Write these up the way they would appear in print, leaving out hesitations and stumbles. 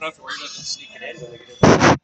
don't have to worry about them sneaking in when they get in.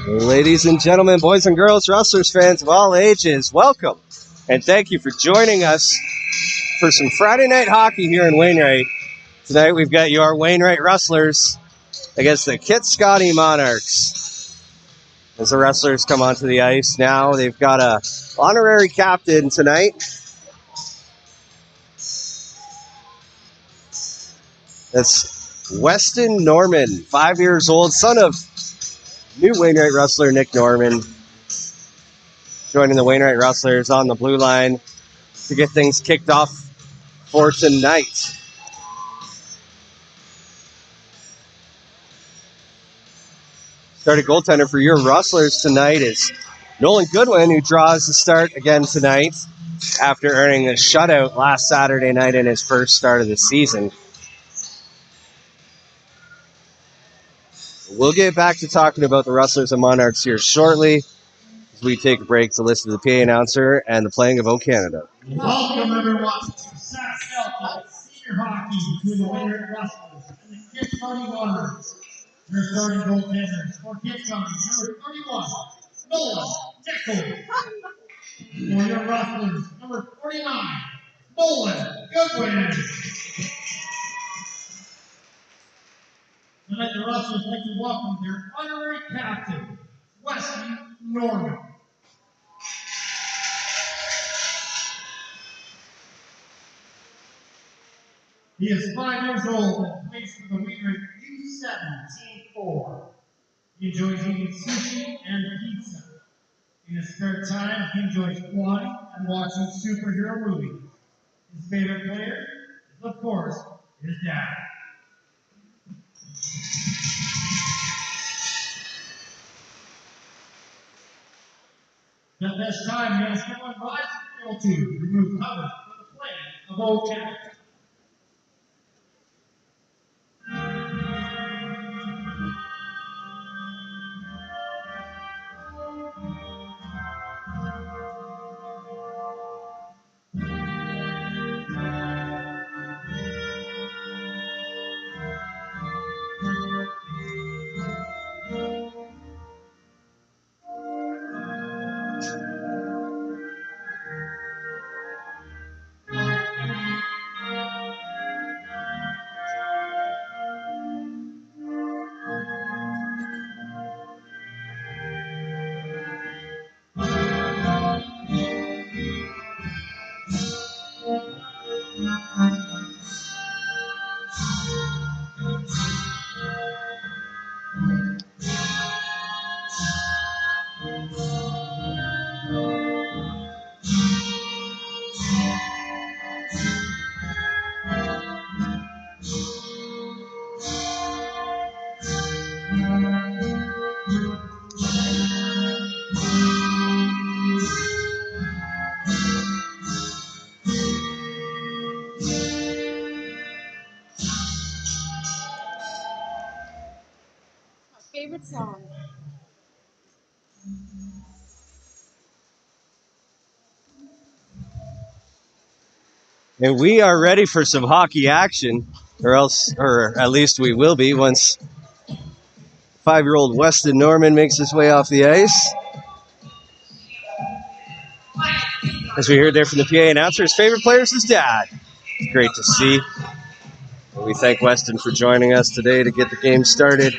Ladies and gentlemen, boys and girls, Rustlers fans of all ages, welcome. And thank you for joining us for some Friday night hockey here in Wainwright. Tonight we've got your Wainwright Rustlers against the Kitcoty Monarchs. As the Rustlers come onto the ice now, they've got a honorary captain tonight. That's Weston Norman, 5 years old, son of new Wainwright Rustler Nick Norman, joining the Wainwright Rustlers on the blue line to get things kicked off for tonight. Starting goaltender for your Rustlers tonight is Nolan Goodwin, who draws the start again tonight after earning a shutout last Saturday night in his first start of the season. We'll get back to talking about the Rustlers and Monarchs here shortly as we take a break to listen to the PA announcer and the playing of O Canada. Welcome everyone to SaskAlta Senior Hockey between the Wainwright Rustles and the Kitcoty Monarchs. Your starting goaltenders for Kitcoty, number 31, Nolan Goodwin. For your Rustlers, number 49, Nolan Goodwin. Tonight the Rustlers like to welcome their honorary captain, Weston Norman. He is 5 years old and plays for the Wainwright U7 Team 4. He enjoys eating sushi and pizza. In his spare time, he enjoys flying and watching superhero movies. His favorite player is, of course, his dad. At this time, he has come on by to remove cover for the play of O Canada. Favorite song? And we are ready for some hockey action, or at least we will be once 5-year-old Weston Norman makes his way off the ice. As we heard there from the PA announcer, his favorite player is his dad. It's great to see. And we thank Weston for joining us today to get the game started.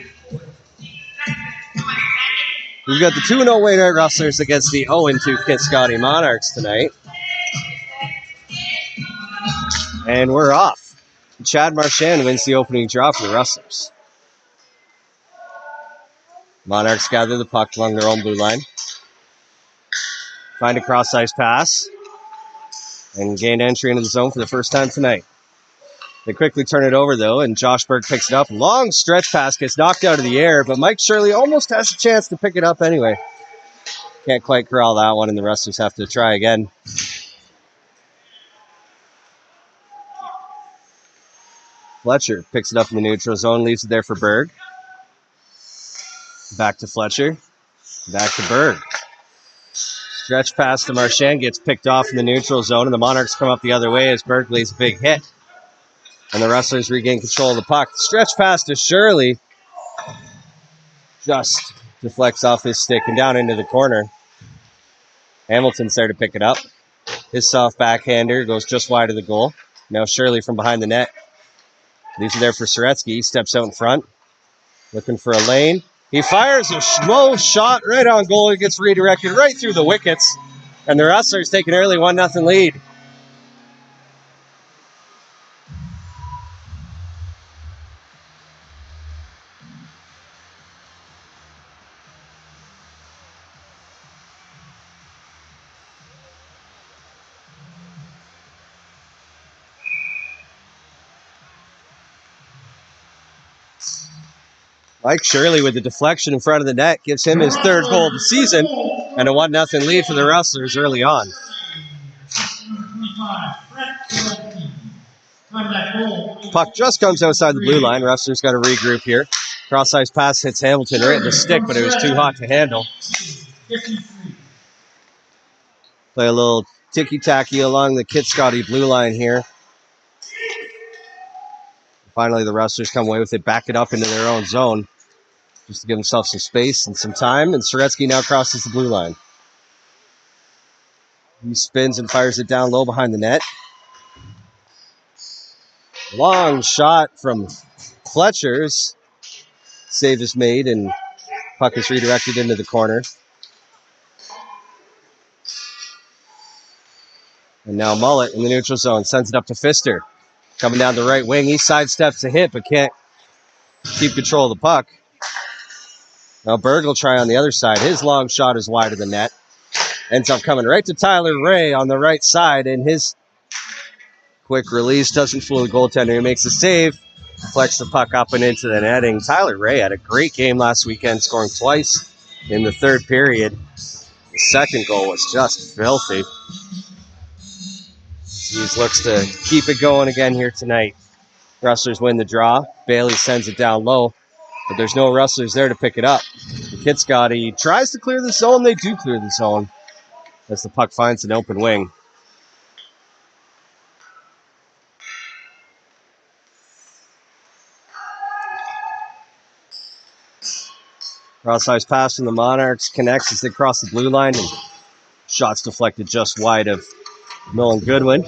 We've got the 2-0 Wainwright Rustlers against the 0-2 Kitcoty Monarchs tonight. And we're off. Chad Marchand wins the opening draw for the Rustlers. Monarchs gather the puck along their own blue line. Find a cross-ice pass. And gain entry into the zone for the first time tonight. They quickly turn it over, though, and Josh Berg picks it up. Long stretch pass gets knocked out of the air, but Mike Shirley almost has a chance to pick it up anyway. Can't quite corral that one, and the Rustlers have to try again. Fletcher picks it up in the neutral zone, leaves it there for Berg. Back to Fletcher. Back to Berg. Stretch pass to Marchand gets picked off in the neutral zone, and the Monarchs come up the other way as Berg lays a big hit. And the Rustlers regain control of the puck. Stretch pass to Shirley. Just Deflects off his stick and down into the corner. Hamilton's there to pick it up. His soft backhander goes just wide of the goal. Now Shirley from behind the net. Leaves it there for Soretsky. He steps out in front. Looking for a lane. He fires a slow shot right on goal. It gets redirected right through the wickets. And the Rustlers take an early 1-0 lead. Mike Shirley with the deflection in front of the net gives him his third goal of the season and a 1-0 lead for the Rustlers early on. Puck just comes outside the blue line. Rustlers got to regroup here. Cross-ice pass hits Hamilton right in the stick, but it was too hot to handle. Play a little ticky-tacky along the Kitcoty blue line here. Finally, the Rustlers come away with it, back it up into their own zone, just to give themselves some space and some time. And Soretsky now crosses the blue line. He spins and fires it down low behind the net. Long shot from Fletcher's. Save is made, and puck is redirected into the corner. And now Mullet in the neutral zone sends it up to Pfister. Coming down the right wing, he sidesteps a hit, but can't keep control of the puck. Now Berg will try on the other side. His long shot is wide of the net. Ends up coming right to Tyler Ray on the right side, and his quick release doesn't fool the goaltender. He makes a save, deflects the puck up and into the netting. Tyler Ray had a great game last weekend, scoring twice in the third period. The second goal was just filthy. He looks to keep it going again here tonight. Rustlers win the draw. Bailey sends it down low, but there's no Rustlers there to pick it up. Kitcoty tries to clear the zone. They do clear the zone as the puck finds an open wing. Cross-ice pass from the Monarchs connects as they cross the blue line, and shots deflected just wide of Millen Goodwin.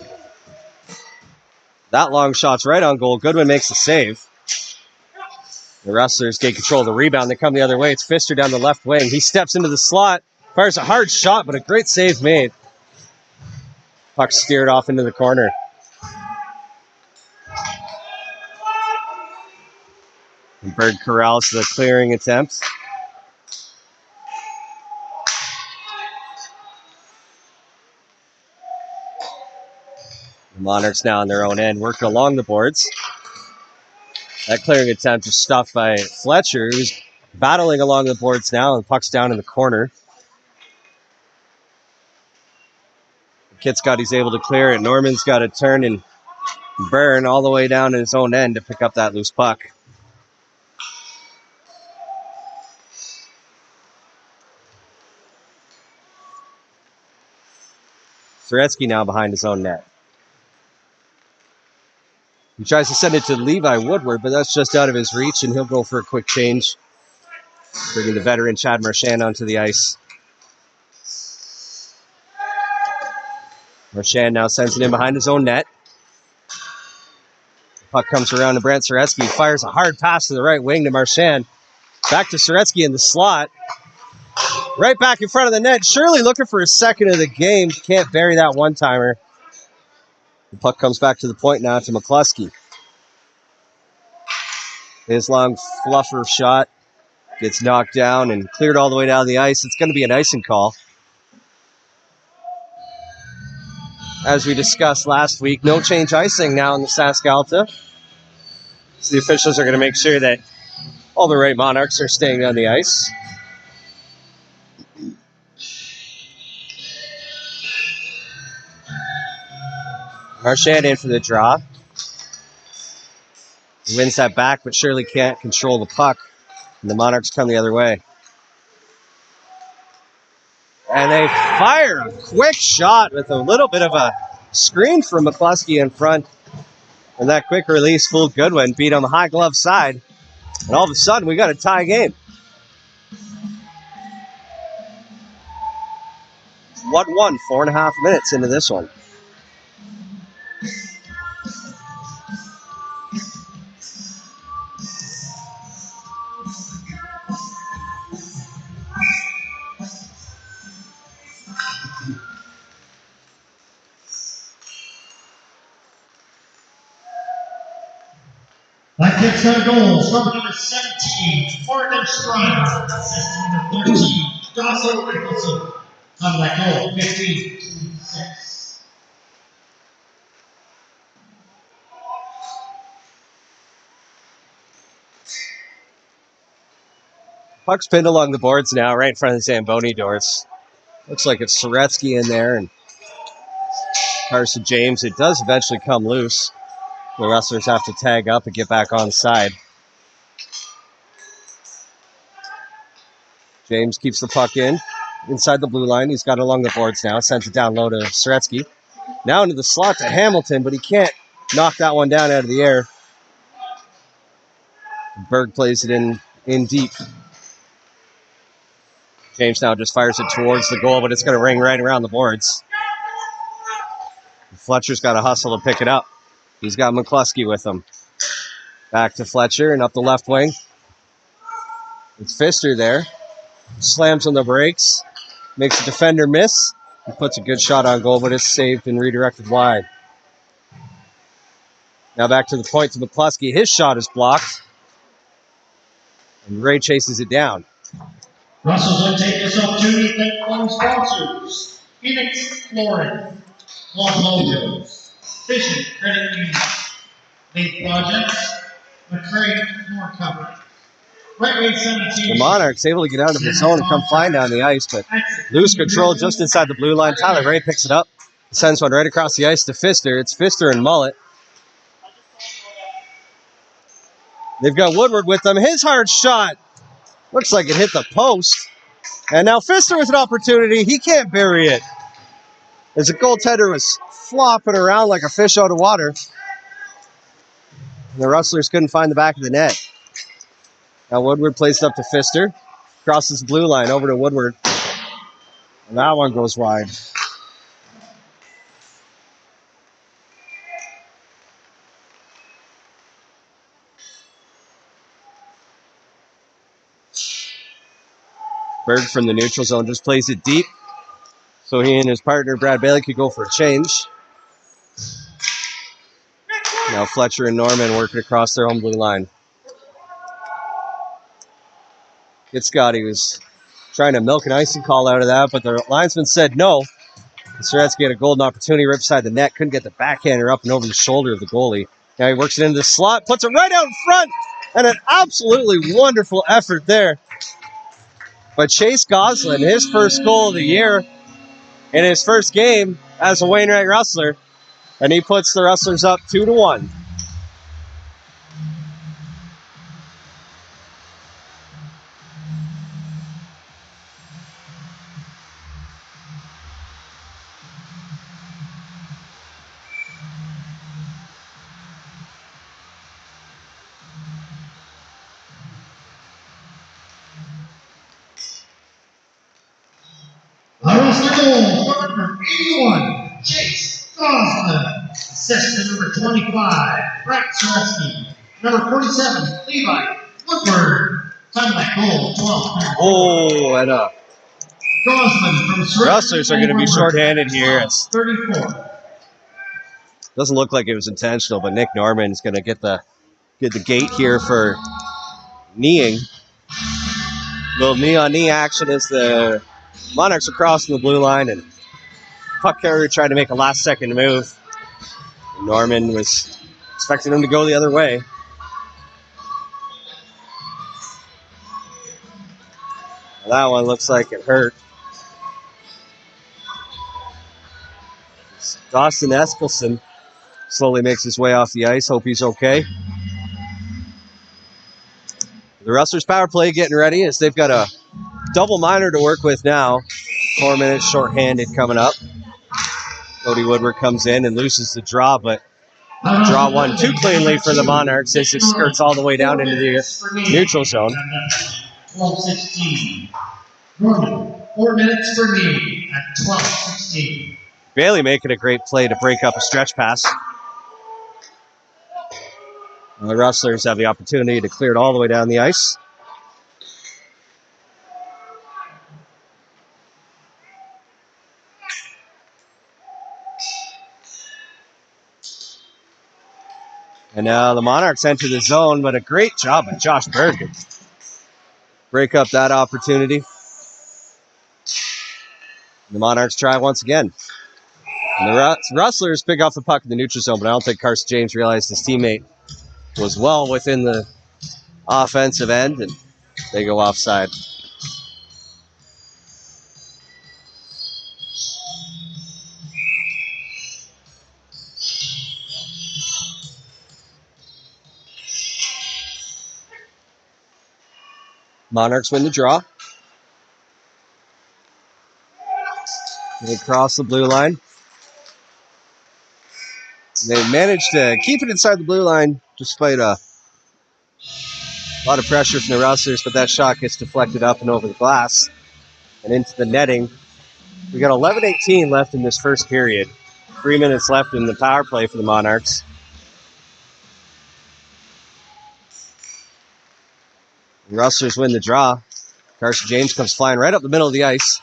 That long shot's right on goal. Goodwin makes the save. The Rustlers get control of the rebound. They come the other way. It's Pfister down the left wing. He steps into the slot, fires a hard shot, but a great save made. Puck steered off into the corner. And Berg corrals the clearing attempt. The Monarchs now on their own end, working along the boards. That clearing attempt is stopped by Fletcher, who's battling along the boards now, and the puck's down in the corner. Kitcoty's able to clear it. Norman's got to turn and burn all the way down in his own end to pick up that loose puck. Soretsky now behind his own net. He tries to send it to Levi Woodward, but that's just out of his reach, and he'll go for a quick change, bringing the veteran Chad Marchand onto the ice. Marchand now sends it in behind his own net. The puck comes around to Brent Soretsky. He fires a hard pass to the right wing to Marchand. Back to Soretsky in the slot. Right back in front of the net. Shirley looking for a second of the game. Can't bury that one-timer. The puck comes back to the point now to McCluskey. His long fluffer shot gets knocked down and cleared all the way down the ice. It's going to be an icing call. As we discussed last week, no change icing now in the SaskAlta. So the officials are going to make sure that all the right Monarchs are staying on the ice. Marchand in for the draw. He wins that back, but Shirley can't control the puck. And the Monarchs come the other way. And they fire a quick shot with a little bit of a screen from McCluskey in front. And that quick release fooled Goodwin, beat on the high glove side. And all of a sudden, we got a tie game. 1-1, 4.5 minutes into this one. That kicks on goal. From number 17, Morgan Strider. Assist number 13, Dawson Nicholson. On that goal, 15-6. Puck's pinned along the boards now, right in front of the Zamboni doors. Looks like it's Soretsky in there and Carson James. It does eventually come loose. The wrestlers have to tag up and get back on side. James keeps the puck inside the blue line. He's got it along the boards now. Sends it down low to Soretsky. Now into the slot to Hamilton, but he can't knock that one down out of the air. Berg plays it in deep. James now just fires it towards the goal, but it's going to ring right around the boards. Fletcher's got to hustle to pick it up. He's got McCluskey with him. Back to Fletcher and up the left wing. It's Pfister there. Slams on the brakes. Makes a defender miss. He puts a good shot on goal, but it's saved and redirected wide. Now back to the point to McCluskey. His shot is blocked. And Ray chases it down. Rustles will take this opportunity to thank one sponsors. Phoenix Flooring, Club Logos, Fishing Credit Union, Lead Projects, McCray Floor Cover. The Monarchs able to get out of the zone and come flying down the ice, but lose control just inside the blue line. Tyler Ray picks it up, sends one right across the ice to Pfister. It's Pfister and Mullet. They've got Woodward with them. His hard shot looks like it hit the post. And now Pfister with an opportunity. He can't bury it, as the goaltender was flopping around like a fish out of water. And the Rustlers couldn't find the back of the net. Now Woodward plays it up to Pfister. Crosses the blue line over to Woodward. And that one goes wide. Berg from the neutral zone just plays it deep, so he and his partner Brad Bailey could go for a change. Now Fletcher and Norman working across their own blue line. Kitcoty was trying to milk an icing call out of that, but the linesman said no. Soretsky had a golden opportunity right beside the net, couldn't get the backhander up and over the shoulder of the goalie. Now he works it into the slot, puts it right out in front, and an absolutely wonderful effort there. But Chase Goslin, his first goal of the year in his first game as a Wainwright Rustler, and he puts the Rustlers up 2-1. Number 81, Chase Goslin. Assist to number 25, Brett Soretsky. Number 47, Levi Woodward. Time that goal, 12. Oh, and Goslin from Soretsky. Rustlers are going to be shorthanded here. It's 34. Doesn't look like it was intentional, but Nick Norman is going to get the gate here for kneeing. Little knee-on-knee action as the Monarchs are crossing the blue line, and puck carrier tried to make a last-second move. Norman was expecting him to go the other way. That one looks like it hurt. Dawson Eskelson slowly makes his way off the ice. Hope he's okay. The Rustlers power play getting ready as they've got a double minor to work with now. 4 minutes shorthanded coming up. Cody Woodward comes in and loses the draw, but draw one too cleanly for the Monarchs as it skirts all the way down into the neutral zone. 12-16. Norman, 4 minutes for me. at 12-16. Bailey making a great play to break up a stretch pass. And the Rustlers have the opportunity to clear it all the way down the ice. And now the Monarchs enter the zone, but a great job by Josh Berg to break up that opportunity. The Monarchs try once again. And the Rustlers pick off the puck in the neutral zone, but I don't think Carson James realized his teammate was well within the offensive end, and they go offside. Monarchs win the draw. They cross the blue line. They managed to keep it inside the blue line despite a lot of pressure from the Rustlers, but that shot gets deflected up and over the glass and into the netting. We got 11:18 left in this first period. 3 minutes left in the power play for the Monarchs. The Rustlers win the draw. Carson James comes flying right up the middle of the ice.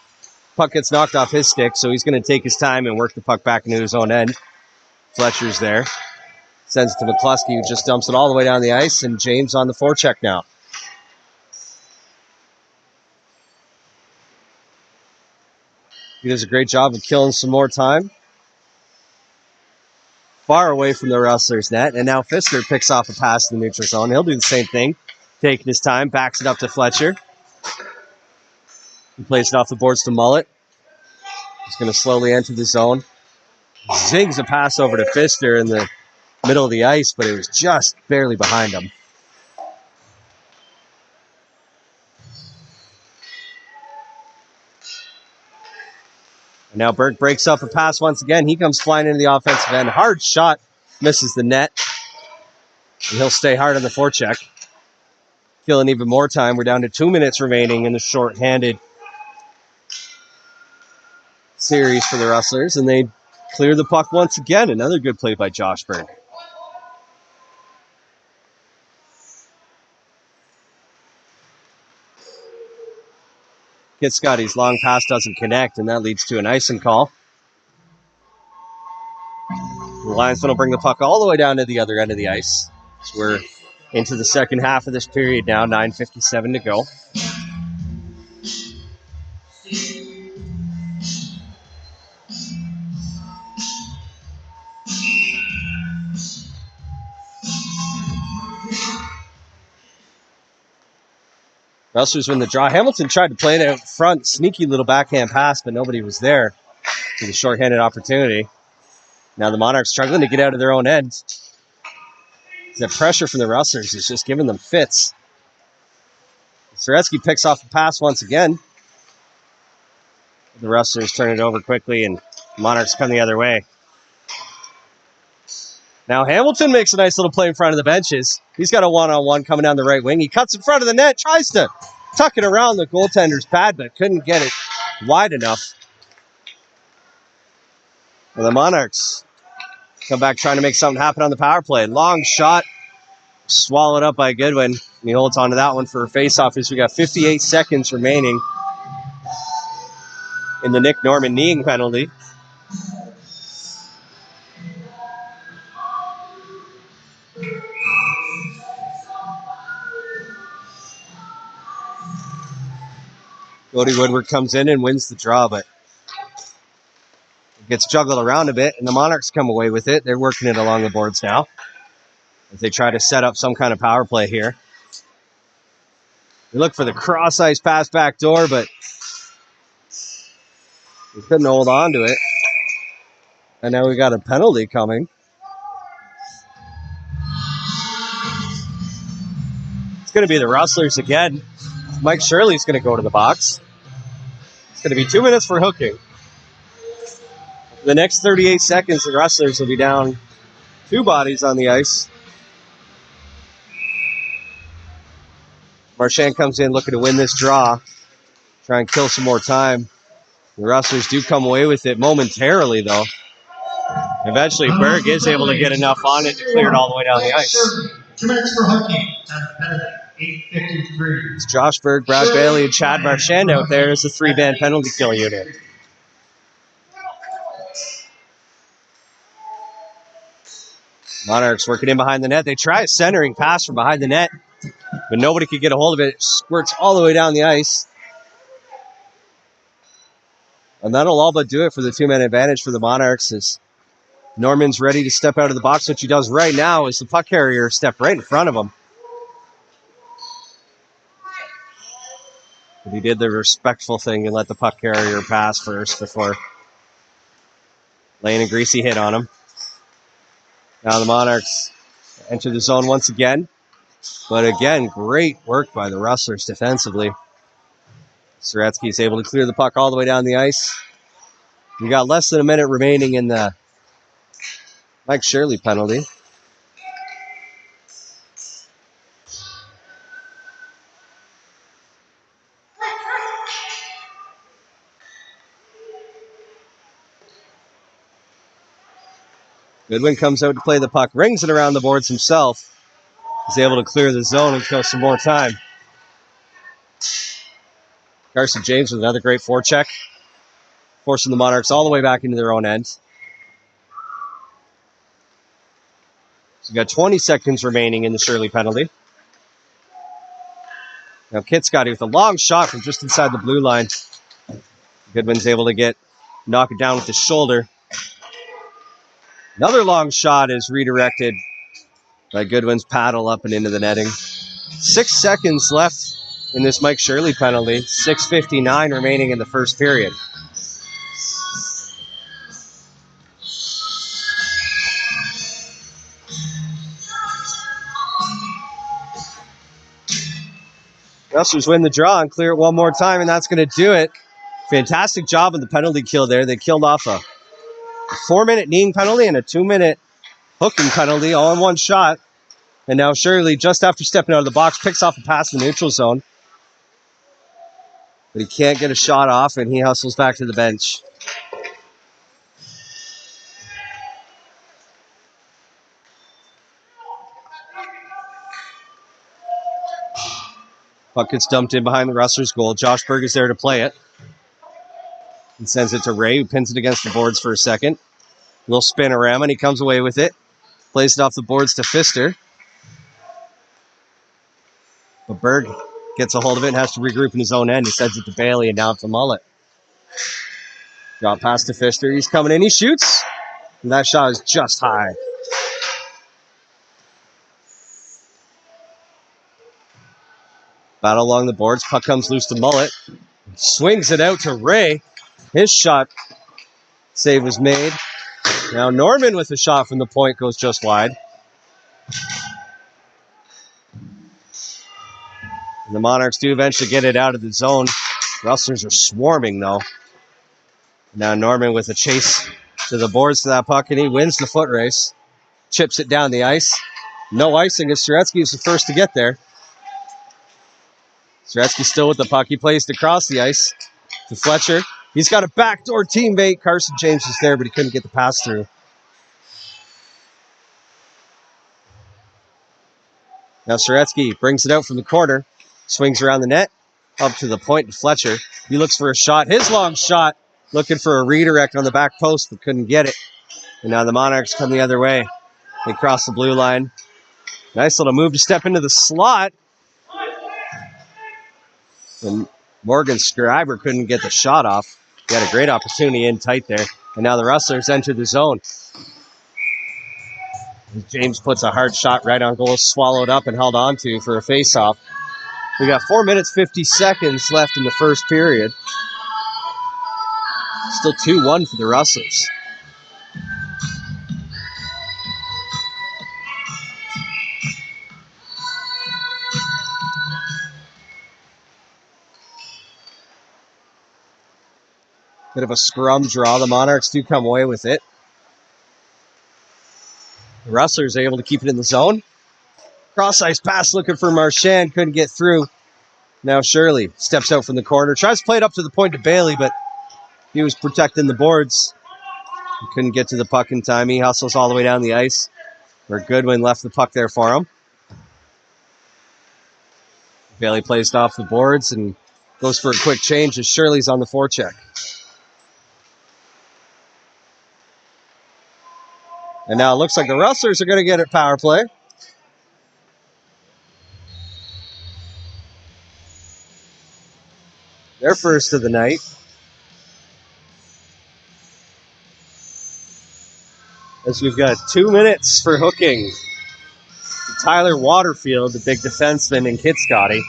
Puck gets knocked off his stick, so he's going to take his time and work the puck back into his own end. Fletcher's there. Sends it to McCluskey, who just dumps it all the way down the ice, and James on the forecheck now. He does a great job of killing some more time. Far away from the Rustlers' net, and now Pfister picks off a pass in the neutral zone. He'll do the same thing, taking his time, backs it up to Fletcher. He plays it off the boards to Mullet. He's going to slowly enter the zone. Zings a pass over to Pfister in the middle of the ice, but it was just barely behind him. And now Berg breaks up a pass once again. He comes flying into the offensive end. Hard shot, misses the net. And he'll stay hard on the forecheck. Killing even more time. We're down to 2 minutes remaining in the short-handed series for the Rustlers, and they clear the puck once again. Another good play by Josh Berg. Kitcoty's long pass doesn't connect, and that leads to an icing call. The linesman will bring the puck all the way down to the other end of the ice. So we're into the second half of this period now, 9:57 to go. Rustlers win the draw. Hamilton tried to play it out front, sneaky little backhand pass, but nobody was there for the shorthanded opportunity. Now the Monarchs struggling to get out of their own end. The pressure from the Rustlers is just giving them fits. Soretsky picks off the pass once again. The Rustlers turn it over quickly, and the Monarchs come the other way. Now Hamilton makes a nice little play in front of the benches. He's got a one-on-one coming down the right wing. He cuts in front of the net, tries to tuck it around the goaltender's pad, but couldn't get it wide enough. And the Monarchs come back trying to make something happen on the power play. Long shot, swallowed up by Goodwin. And he holds on to that one for a face-off as we got 58 seconds remaining in the Nick Norman kneeing penalty. Cody Woodward comes in and wins the draw, but it gets juggled around a bit, and the Monarchs come away with it. They're working it along the boards now as they try to set up some kind of power play here. They look for the cross-ice pass back door, but we couldn't hold on to it. And now we got a penalty coming. It's going to be the Rustlers again. Mike Shirley's going to go to the box. It's going to be 2 minutes for hooking. For the next 38 seconds, the Rustlers will be down 2 bodies on the ice. Marchand comes in looking to win this draw. Try and kill some more time. The Rustlers do come away with it momentarily, though. Eventually, Berg is able to get enough on it to clear it all the way down the ice. 2 minutes for hooking. 8:53. It's Josh Berg, Brad Bailey, and Chad Marchand out there as the 3-man penalty kill unit. Monarchs working in behind the net. They try a centering pass from behind the net, but nobody could get a hold of it. It squirts all the way down the ice. And that'll all but do it for the 2-man advantage for the Monarchs as Norman's ready to step out of the box, which he does right now as the puck carrier stepped right in front of him. But he did the respectful thing and let the puck carrier pass first before laying a greasy hit on him. Now the Monarchs enter the zone once again. But again, great work by the Rustlers defensively. Soretsky's able to clear the puck all the way down the ice. We got less than a minute remaining in the Mike Shirley penalty. Goodwin comes out to play the puck, rings it around the boards himself. He's able to clear the zone and kill some more time. Carson James with another great forecheck, forcing the Monarchs all the way back into their own end. So we've got 20 seconds remaining in the Shirley penalty. Now Kitcoty with a long shot from just inside the blue line. Goodwin's able to knock it down with his shoulder. Another long shot is redirected by Goodwin's paddle up and into the netting. 6 seconds left in this Mike Shirley penalty. 6:59 remaining in the first period. Rustlers win the draw and clear it one more time, and that's going to do it. Fantastic job on the penalty kill there. They killed off a 4-minute kneeing penalty and a 2-minute hooking penalty all in one shot. And now Shirley, just after stepping out of the box, picks off a pass in the neutral zone. But he can't get a shot off, and he hustles back to the bench. Puck gets dumped in behind the Rustlers' goal. Josh Berg is there to play it. And sends it to Ray, who pins it against the boards for a second. Little spin-a-ram, and he comes away with it. Plays it off the boards to Pfister. But Berg gets a hold of it and has to regroup in his own end. He sends it to Bailey, and now it's a mullet. Drop pass to Pfister. He's coming in. He shoots. And that shot is just high. Battle along the boards. Puck comes loose to Mullet. Swings it out to Ray. His shot save was made. Now Norman with a shot from the point goes just wide. And the Monarchs do eventually get it out of the zone. Rustlers are swarming though. Now Norman with a chase to the boards to that puck, and he wins the foot race. Chips it down the ice. No icing as Soretsky is the first to get there. Soretsky still with the puck. He plays it across the ice to Fletcher. He's got a backdoor teammate. Carson James is there, but he couldn't get the pass through. Now Soretsky brings it out from the corner. Swings around the net. Up to the point to Fletcher. He looks for a shot. His long shot. Looking for a redirect on the back post, but couldn't get it. And now the Monarchs come the other way. They cross the blue line. Nice little move to step into the slot. And Morgan Scriber couldn't get the shot off. He had a great opportunity in tight there. And now the Rustlers enter the zone. James puts a hard shot right on goal, swallowed up and held on to for a face-off. We got 4 minutes, 50 seconds left in the first period. Still 2-1 for the Rustlers. Bit of a scrum draw. The Monarchs do come away with it. The Rustlers are able to keep it in the zone. Cross-ice pass looking for Marchand. Couldn't get through. Now Shirley steps out from the corner. Tries to play it up to the point to Bailey, but He was protecting the boards. He couldn't get to the puck in time. He hustles all the way down the ice, where Goodwin left the puck there for him. Bailey plays it off the boards and goes for a quick change as Shirley's on the forecheck. And now it looks like the Rustlers are going to get it power play. Their first of the night. As we've got 2 minutes for hooking. Tyler Waterfield, the big defenseman in Kitcoty.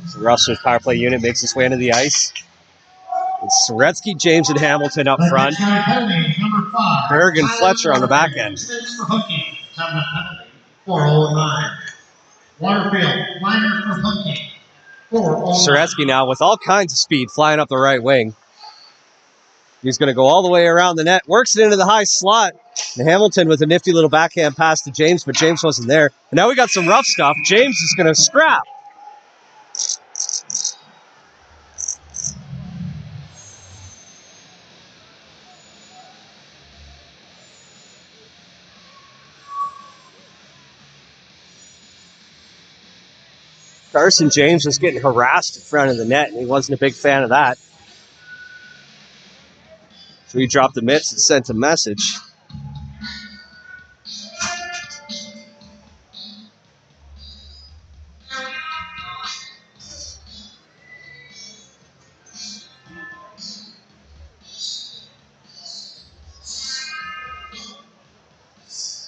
So Rustlers power play unit makes its way into the ice. It's Soretsky, James, and Hamilton up front. Berg and Fletcher on the back end. 409. Waterfield, minor for hooking. 409. Soretsky now with all kinds of speed flying up the right wing. He's going to go all the way around the net. Works it into the high slot. And Hamilton with a nifty little backhand pass to James, but James wasn't there. And now we got some rough stuff. James is going to scrap. Carson James was getting harassed in front of the net, and he wasn't a big fan of that. So he dropped the mitts and sent a message.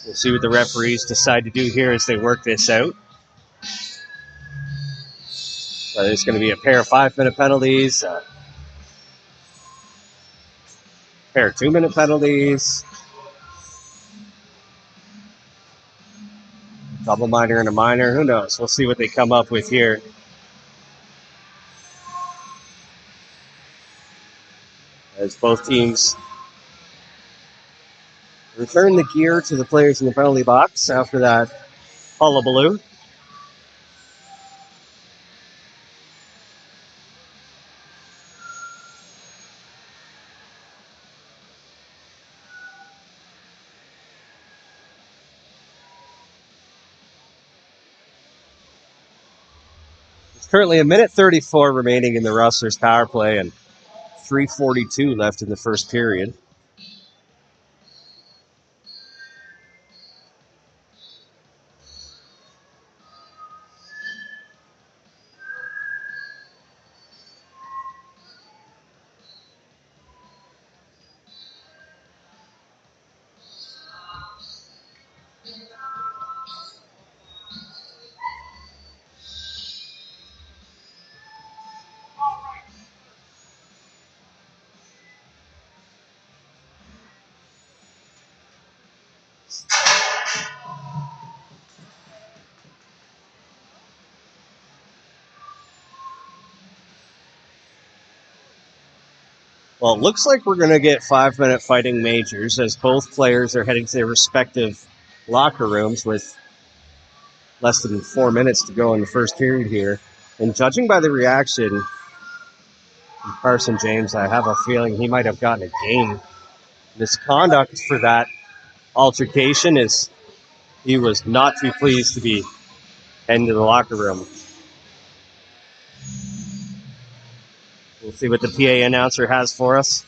We'll see what the referees decide to do here as they work this out. There's going to be a pair of 5-minute penalties, a pair of 2-minute penalties, double minor and a minor. Who knows? We'll see what they come up with here. As both teams return the gear to the players in the penalty box after that hullabaloo. Currently a minute 34 remaining in the Rustlers power play and 3:42 left in the first period. Well, it looks like we're going to get 5-minute fighting majors as both players are heading to their respective locker rooms with less than 4 minutes to go in the first period here. And judging by the reaction from Carson James, I have a feeling he might have gotten a game. Misconduct for that altercation is he was not too pleased to be heading to the locker room. We'll see what the PA announcer has for us.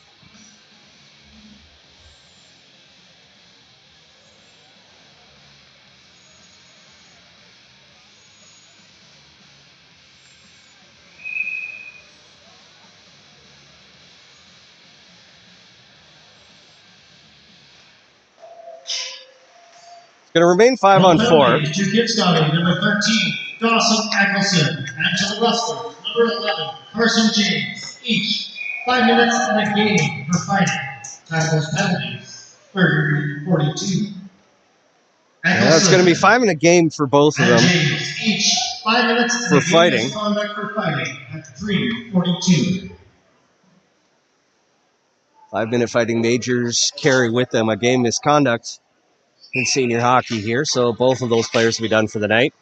It's going to remain 5-on-4. To Kitcoty, number 13, Dawson Eccleston. And to the Rustlers, number 11, Carson James. Each 5 minutes and a game for fighting. Tackles penalties, 42. Yeah, it's going to be 5 in a game for both of them. James, each 5 minutes for fighting. Conduct for fighting at 3:42. 5-minute fighting majors carry with them a game misconduct in senior hockey here, so both of those players will be done for the night.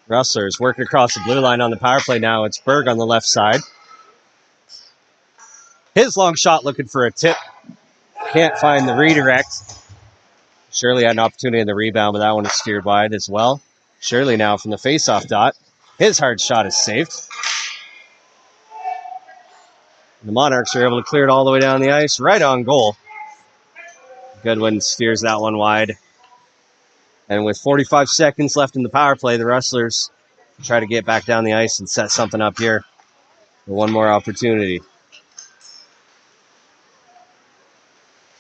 Rustlers working across the blue line on the power play now. It's Berg on the left side. His long shot looking for a tip. Can't find the redirect. Shirley had an opportunity in the rebound, but that one is steered wide as well. Shirley now from the faceoff dot. His hard shot is saved. The Monarchs are able to clear it all the way down the ice, right on goal. Goodwin steers that one wide. And with 45 seconds left in the power play, the Rustlers try to get back down the ice and set something up here for one more opportunity.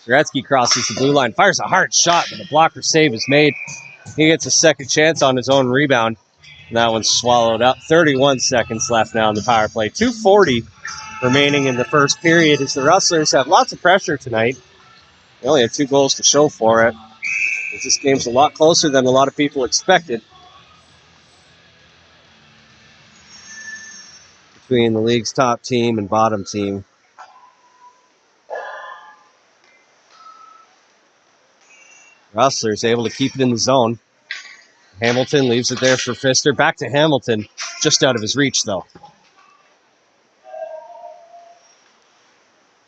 Gretzky crosses the blue line, fires a hard shot, but a blocker save is made. He gets a second chance on his own rebound. And that one's swallowed up. 31 seconds left now in the power play. 2:40 remaining in the first period as the Rustlers have lots of pressure tonight. They only have 2 goals to show for it. This game's a lot closer than a lot of people expected between the league's top team and bottom team. Rustlers able to keep it in the zone. Hamilton leaves it there for Pfister. Back to Hamilton, just out of his reach, though.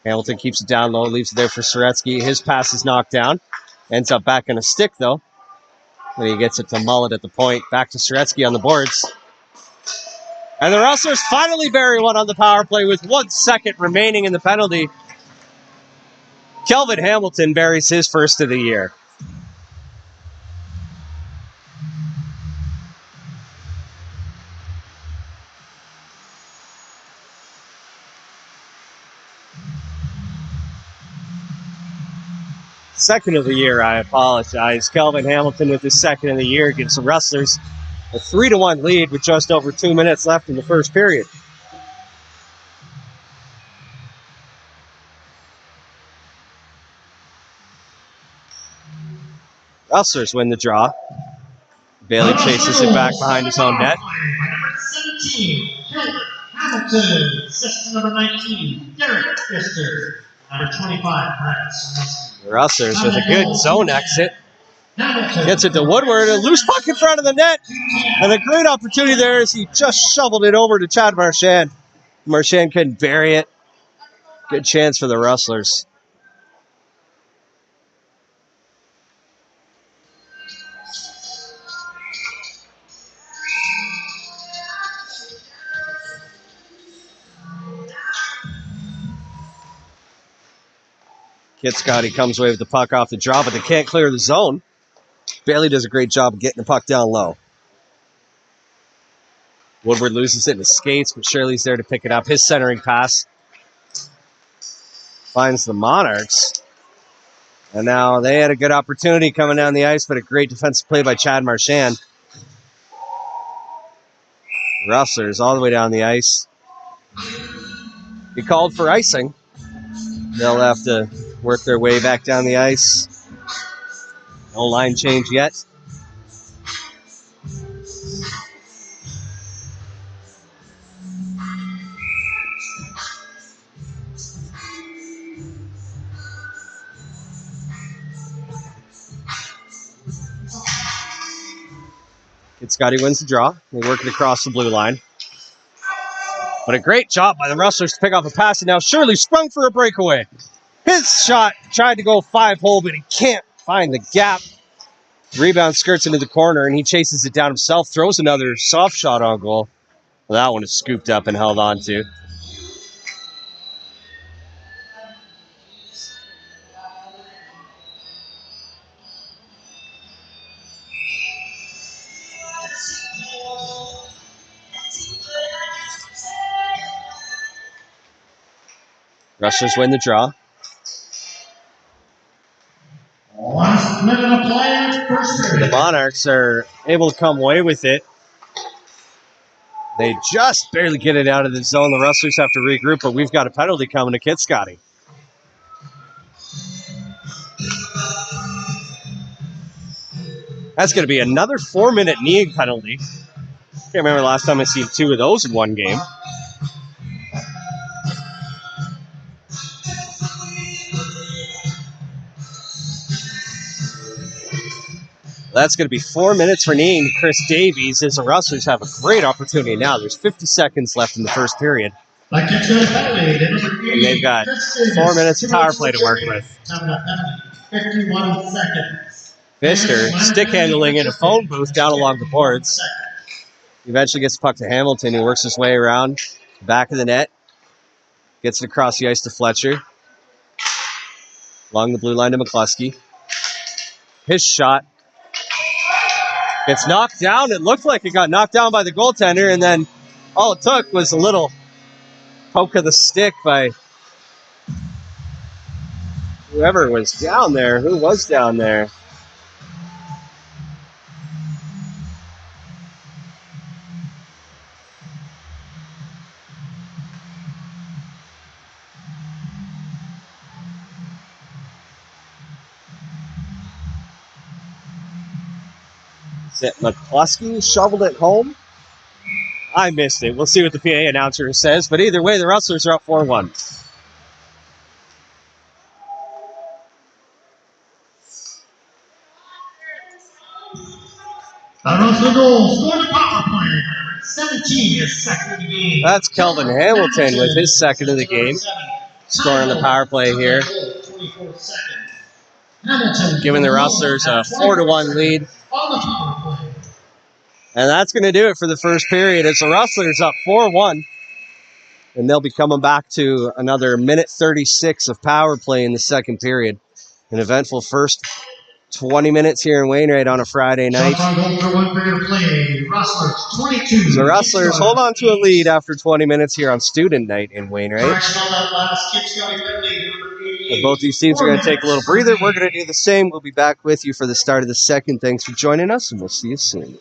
Hamilton keeps it down low, leaves it there for Soretsky. His pass is knocked down. Ends up back in a stick, though. And he gets it to Mullet at the point. Back to Soretsky on the boards. And the Rustlers finally bury one on the power play with 1 second remaining in the penalty. Kelvin Hamilton buries his first of the year. Second of the year, I apologize. Kelvin Hamilton with his second of the year gives the Rustlers a 3-1 lead with just over 2 minutes left in the first period. Rustlers win the draw. Bailey chases it back behind his own net. Number 17, Kelvin Hamilton. Assistant number 19, Derek Pfister. Number 25, The Rustlers with a good zone exit. Gets it to Woodward. A loose puck in front of the net. And a great opportunity there as he just shoveled it over to Chad Marchand. Marchand couldn't bury it. Good chance for the Rustlers. Kitcoty comes away with the puck off the draw, but they can't clear the zone. Bailey does a great job of getting the puck down low. Woodward loses it in his skates, but Shirley's there to pick it up. His centering pass finds the Monarchs. And now they had a good opportunity coming down the ice, but a great defensive play by Chad Marchand. Rustlers all the way down the ice. He called for icing. They'll have to work their way back down the ice. No line change yet. Kitcoty wins the draw. They work it across the blue line. But a great job by the Rustlers to pick off a pass, and now Shirley sprung for a breakaway. His shot tried to go 5-hole, but he can't find the gap. Rebound skirts into the corner, and he chases it down himself, throws another soft shot on goal. Well, that one is scooped up and held on to. Rustlers win the draw. Last minute of play, first period. The Monarchs are able to come away with it. They just barely get it out of the zone. The Rustlers have to regroup, but we've got a penalty coming to Kitcoty. That's going to be another 4-minute kneeing penalty. Can't remember the last time I seen 2 of those in one game. That's going to be 4 minutes for Neen. Chris Davies as the Rustlers have a great opportunity now. There's 50 seconds left in the first period. And they've got 4 minutes of power play to work with. 51 seconds. Pfister stick handling in a phone booth down along the boards. He eventually gets the puck to Hamilton, who works his way around the back of the net. Gets it across the ice to Fletcher. Along the blue line to McCluskey. His shot gets knocked down. It looked like it got knocked down by the goaltender, and then all it took was a little poke of the stick by whoever was down there. Who was down there? Is it McCluskey shoveled it home? I missed it. We'll see what the PA announcer says, but either way, the Rustlers are up 4-1. Russell goal, score the power play. 17 is second of the game. That's Kelvin Hamilton with his second of the game. Scoring the power play here. 24 seconds. Giving the Rustlers a 4-1 lead. On the power play. And that's going to do it for the first period. It's the Rustlers up 4-1. And they'll be coming back to another minute 36 of power play in the second period. An eventful first 20 minutes here in Wainwright on a Friday night. Shots on goal for 1 period of play. Rustlers 22. The Rustlers hold on to a lead after 20 minutes here on student night in Wainwright. Correction on that last Kitcoty penalty, number 88. And both these teams are going to take a little breather. We're going to do the same. We'll be back with you for the start of the second. Thanks for joining us, and we'll see you soon.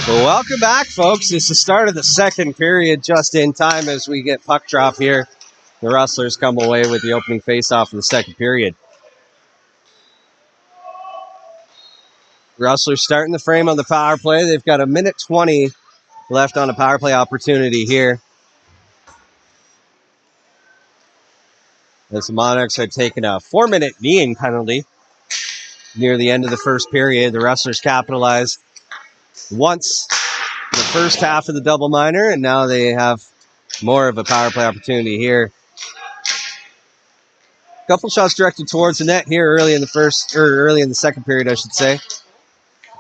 Well, welcome back, folks. It's the start of the second period, just in time as we get puck drop here. The Rustlers come away with the opening faceoff in the second period. Rustlers starting the frame on the power play. They've got a minute 20 left on a power play opportunity here. As the Monarchs had taken a 4-minute kneeing penalty near the end of the first period. The Rustlers capitalized once in the first half of the double minor, and now they have more of a power play opportunity here. A couple shots directed towards the net here early in the second period, I should say.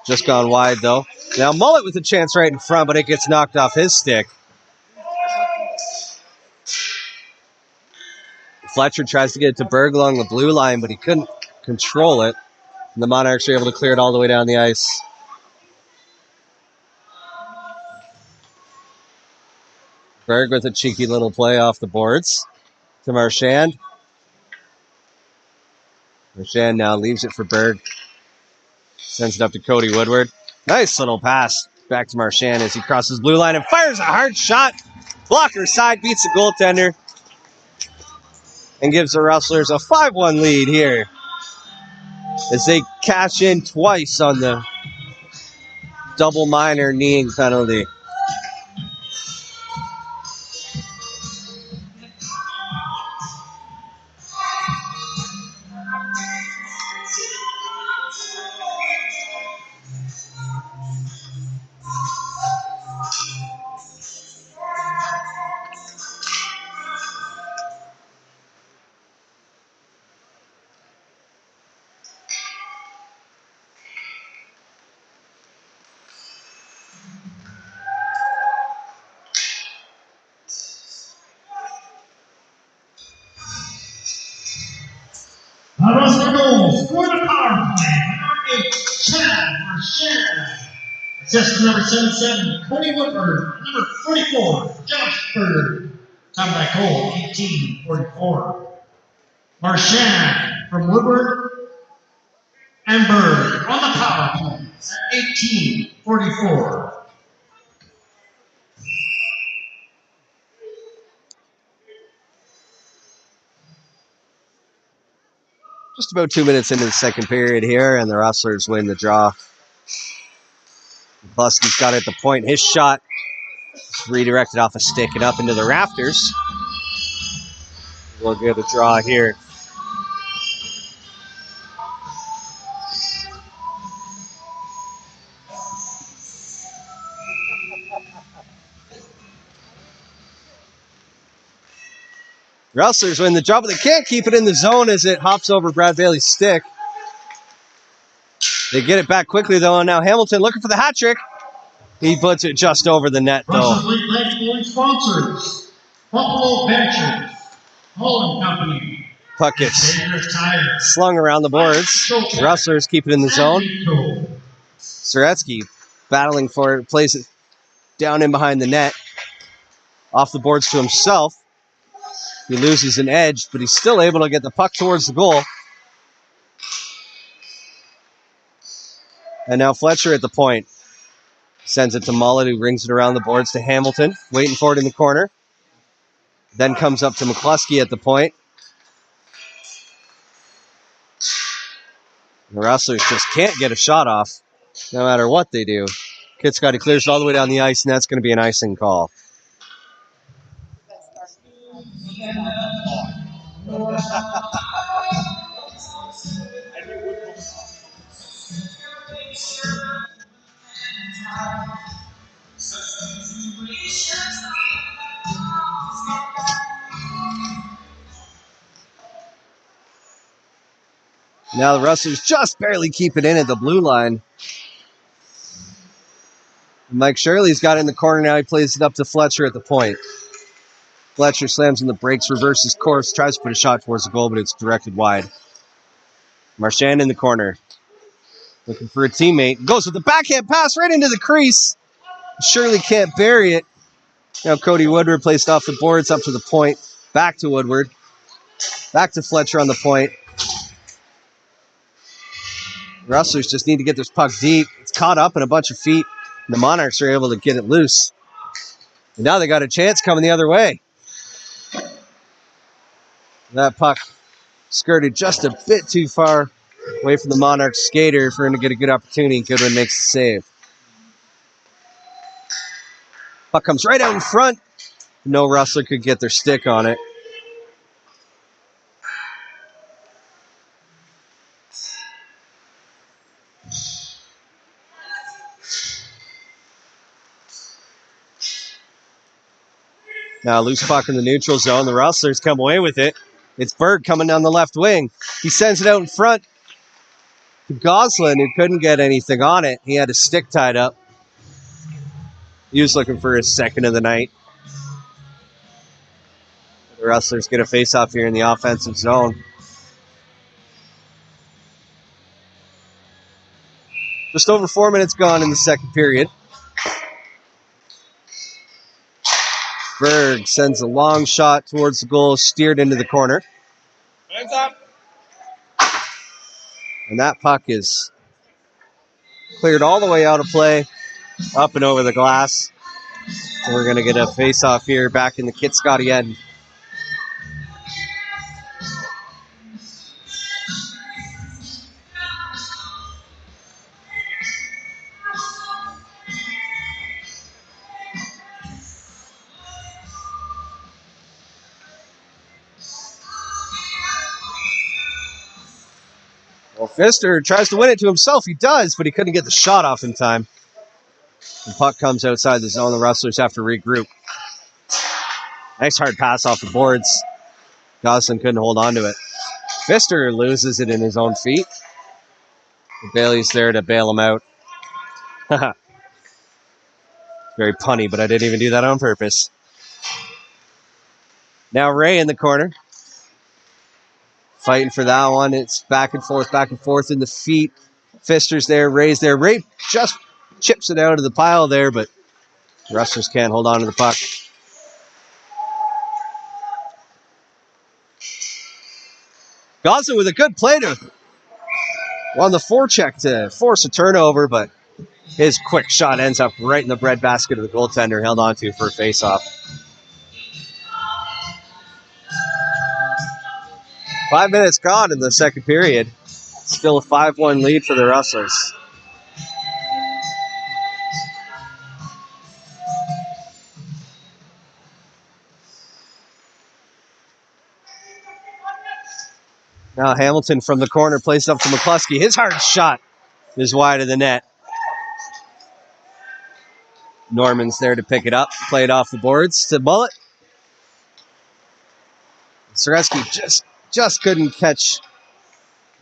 Just gone wide, though. Now Mullet with a chance right in front, but it gets knocked off his stick. Fletcher tries to get it to Berg along the blue line, but he couldn't control it. And the Monarchs are able to clear it all the way down the ice. Berg with a cheeky little play off the boards to Marchand. Marchand now leaves it for Berg. Sends it up to Cody Woodward. Nice little pass back to Marchand as he crosses blue line and fires a hard shot. Blocker side beats the goaltender and gives the Rustlers a 5-1 lead here as they cash in twice on the double minor kneeing penalty. Rustler goals for the power play. Number 8, Chad Marchand. Assist number 77, Cody Woodward. Number 44, Josh Berg. Comeback goal, 18-44. Marchand from Woodward and Berg on the power play at 18-44. Just about 2 minutes into the second period here, and the Rustlers win the draw. Busky's got it at the point. His shot is redirected off a stick and up into the rafters. We'll get a draw here. Rustlers win the draw, but they can't keep it in the zone as it hops over Brad Bailey's stick. They get it back quickly, though, and now Hamilton looking for the hat trick. He puts it just over the net, though. Rustles League sponsors, Buffalo Ventures, Holland Company. Puck gets slung around the boards. Rustlers keep it in the zone. Soretsky battling for it, plays it down in behind the net. Off the boards to himself. He loses an edge, but he's still able to get the puck towards the goal. And now Fletcher at the point. Sends it to Mullet, who rings it around the boards to Hamilton, waiting for it in the corner. Then comes up to McCluskey at the point. The Rustlers just can't get a shot off, no matter what they do. Kitcoty clears it all the way down the ice, and that's going to be an icing call. Now the Rustlers just barely keep it in at the blue line. Mike Shirley's got it in the corner now. He plays it up to Fletcher at the point. Fletcher slams in the brakes, reverses course, tries to put a shot towards the goal, but it's directed wide. Marchand in the corner. Looking for a teammate. Goes with the backhand pass right into the crease. Shirley can't bury it. Now Cody Woodward placed off the boards up to the point. Back to Woodward. Back to Fletcher on the point. Rustlers just need to get this puck deep. It's caught up in a bunch of feet The Monarchs are able to get it loose. And now they got a chance coming the other way. That puck skirted just a bit too far away from the Monarchs skater for him to get a good opportunity. Goodwin makes the save. Puck comes right out in front. No Rustler could get their stick on it. Now loose puck in the neutral zone. The Rustlers come away with it. It's Berg coming down the left wing. He sends it out in front to Goslin, who couldn't get anything on it. He had his stick tied up. He was looking for his second of the night. The Rustlers get a face-off here in the offensive zone. Just over 4 minutes gone in the second period. Berg sends a long shot towards the goal, steered into the corner. Hands up. And that puck is cleared all the way out of play, up and over the glass. So we're going to get a face-off here back in the Kitcoty end. Well, Pfister tries to win it to himself. He does, but he couldn't get the shot off in time. The puck comes outside the zone. The Rustlers have to regroup. Nice hard pass off the boards. Goslin couldn't hold on to it. Pfister loses it in his own feet. Bailey's there to bail him out. Very punny, but I didn't even do that on purpose. Now Ray in the corner. Fighting for that one. It's back and forth in the feet. Pfister's there, Ray's there. Ray just chips it out of the pile there, but the Rustlers can't hold on to the puck. Goslin with a good play on the forecheck to force a turnover, but his quick shot ends up right in the breadbasket of the goaltender, held onto for a face-off. 5 minutes gone in the second period. Still a 5-1 lead for the Rustlers. Now Hamilton from the corner plays up to McCluskey. His hard shot is wide of the net. Norman's there to pick it up. Play it off the boards to Mullet. Soretsky just couldn't catch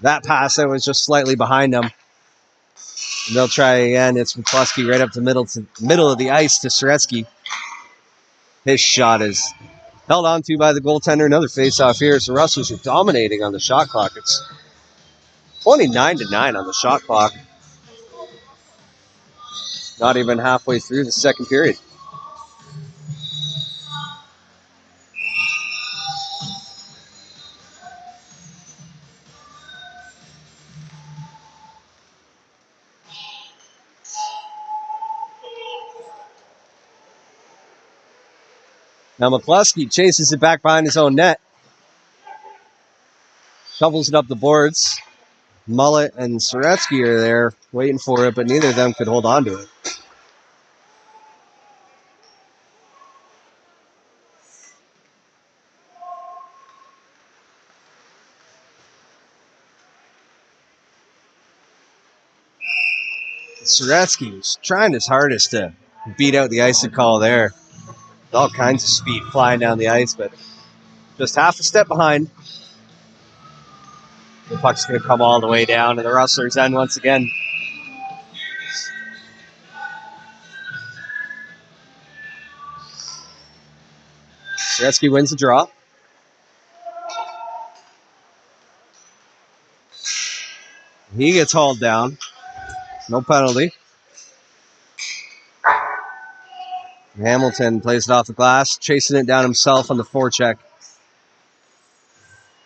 that pass. That was just slightly behind him. And they'll try again. It's McCluskey right up the middle of the ice to Soretsky. His shot is held on to by the goaltender. Another face-off here. So Rustlers are dominating on the shot clock. It's 29-9 on the shot clock. Not even halfway through the second period. Now McCluskey chases it back behind his own net. Shovels it up the boards. Mullet and Soretsky are there waiting for it, but neither of them could hold on to it. Soretsky was trying his hardest to beat out the icing call there. All kinds of speed flying down the ice, but just half a step behind. The puck's going to come all the way down to the Rustlers' end once again. Soretsky wins the draw. He gets hauled down. No penalty. Hamilton plays it off the glass, chasing it down himself on the forecheck.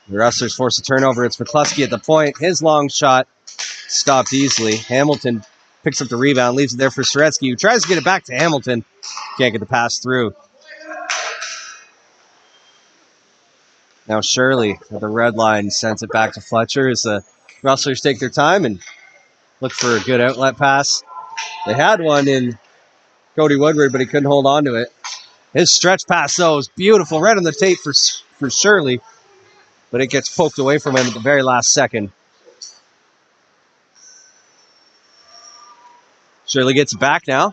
The Rustlers force a turnover. It's McCluskey at the point. His long shot stopped easily. Hamilton picks up the rebound, leaves it there for Soretsky, who tries to get it back to Hamilton. Can't get the pass through. Now Shirley at the red line sends it back to Fletcher as the Rustlers take their time and look for a good outlet pass. They had one in Cody Woodward, but he couldn't hold on to it. His stretch pass, though, is beautiful, right on the tape for Shirley, but it gets poked away from him at the very last second. Shirley gets it back now.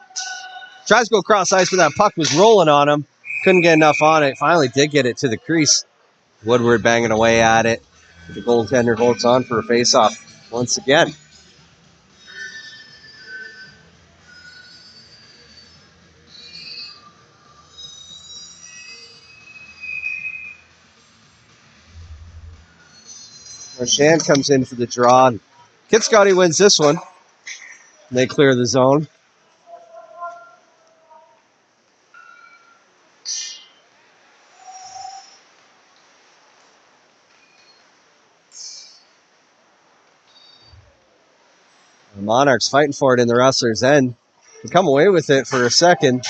Tries to go across ice, but that puck was rolling on him. Couldn't get enough on it. Finally did get it to the crease. Woodward banging away at it. The goaltender holds on for a faceoff once again. Marchand comes in for the draw. Kitcoty wins this one. They clear the zone. The Monarchs fighting for it in the Rustlers' end. They come away with it for a second.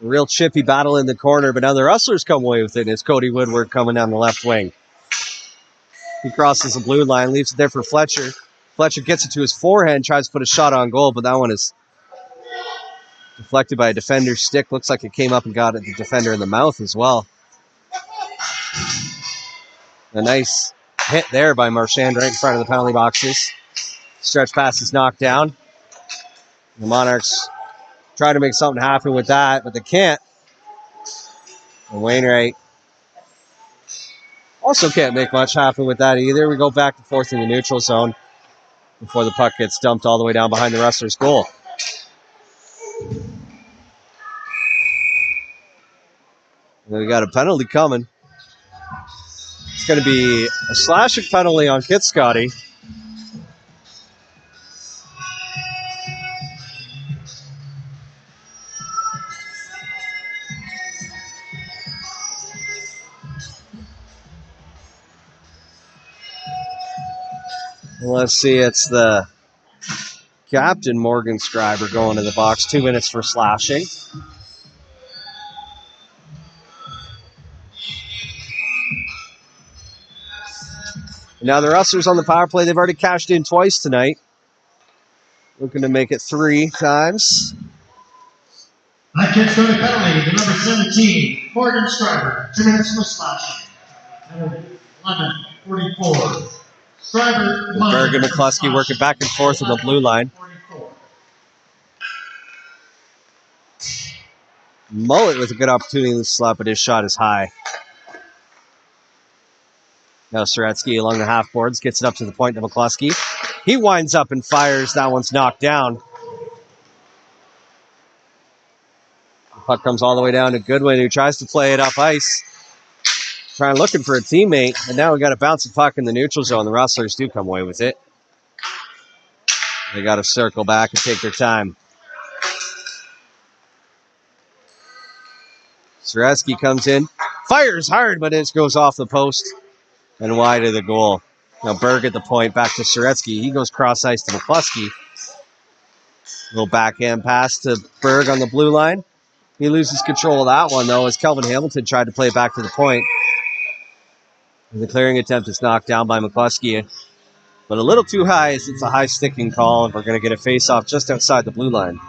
A real chippy battle in the corner, but now the Rustlers come away with it. It's Cody Woodward coming down the left wing. He crosses the blue line, leaves it there for Fletcher. Fletcher gets it to his forehand, tries to put a shot on goal, but that one is deflected by a defender's stick. Looks like it came up and got the defender in the mouth as well. A nice hit there by Marchand right in front of the penalty boxes. Stretch pass is knocked down. The Monarchs try to make something happen with that, but they can't. And Wainwright also can't make much happen with that either. We go back and forth in the neutral zone before the puck gets dumped all the way down behind the Rustlers' goal. And we got a penalty coming. It's going to be a slashing penalty on Kitcoty. Let's see, it's the captain, Morgan Scriber, going to the box. 2 minutes for slashing. Now the Rustlers on the power play. They've already cashed in twice tonight. Looking to make it 3 times. That kid's going to penalty, the number 17, Morgan Scriber. 2 minutes for slashing. 11:44. Scriber. Berg and McCluskey working back and forth on the blue line. Mullet with a good opportunity to slap, but his shot is high. Now Soretsky along the half boards, gets it up to the point to McCluskey. He winds up and fires. That one's knocked down. The puck comes all the way down to Goodwin, who tries to play it up ice. Trying looking for a teammate, and now we got to bounce the puck in the neutral zone. The Rustlers do come away with it. They got to circle back and take their time. Soretsky comes in, fires hard, but it goes off the post and wide of the goal. Now Berg at the point, back to Soretsky. He goes cross ice to McCluskey. Little backhand pass to Berg on the blue line. He loses control of that one, though, as Kelvin Hamilton tried to play it back to the point. The clearing attempt is knocked down by McCluskey, but a little too high as it's a high sticking call, and we're going to get a face-off just outside the blue line.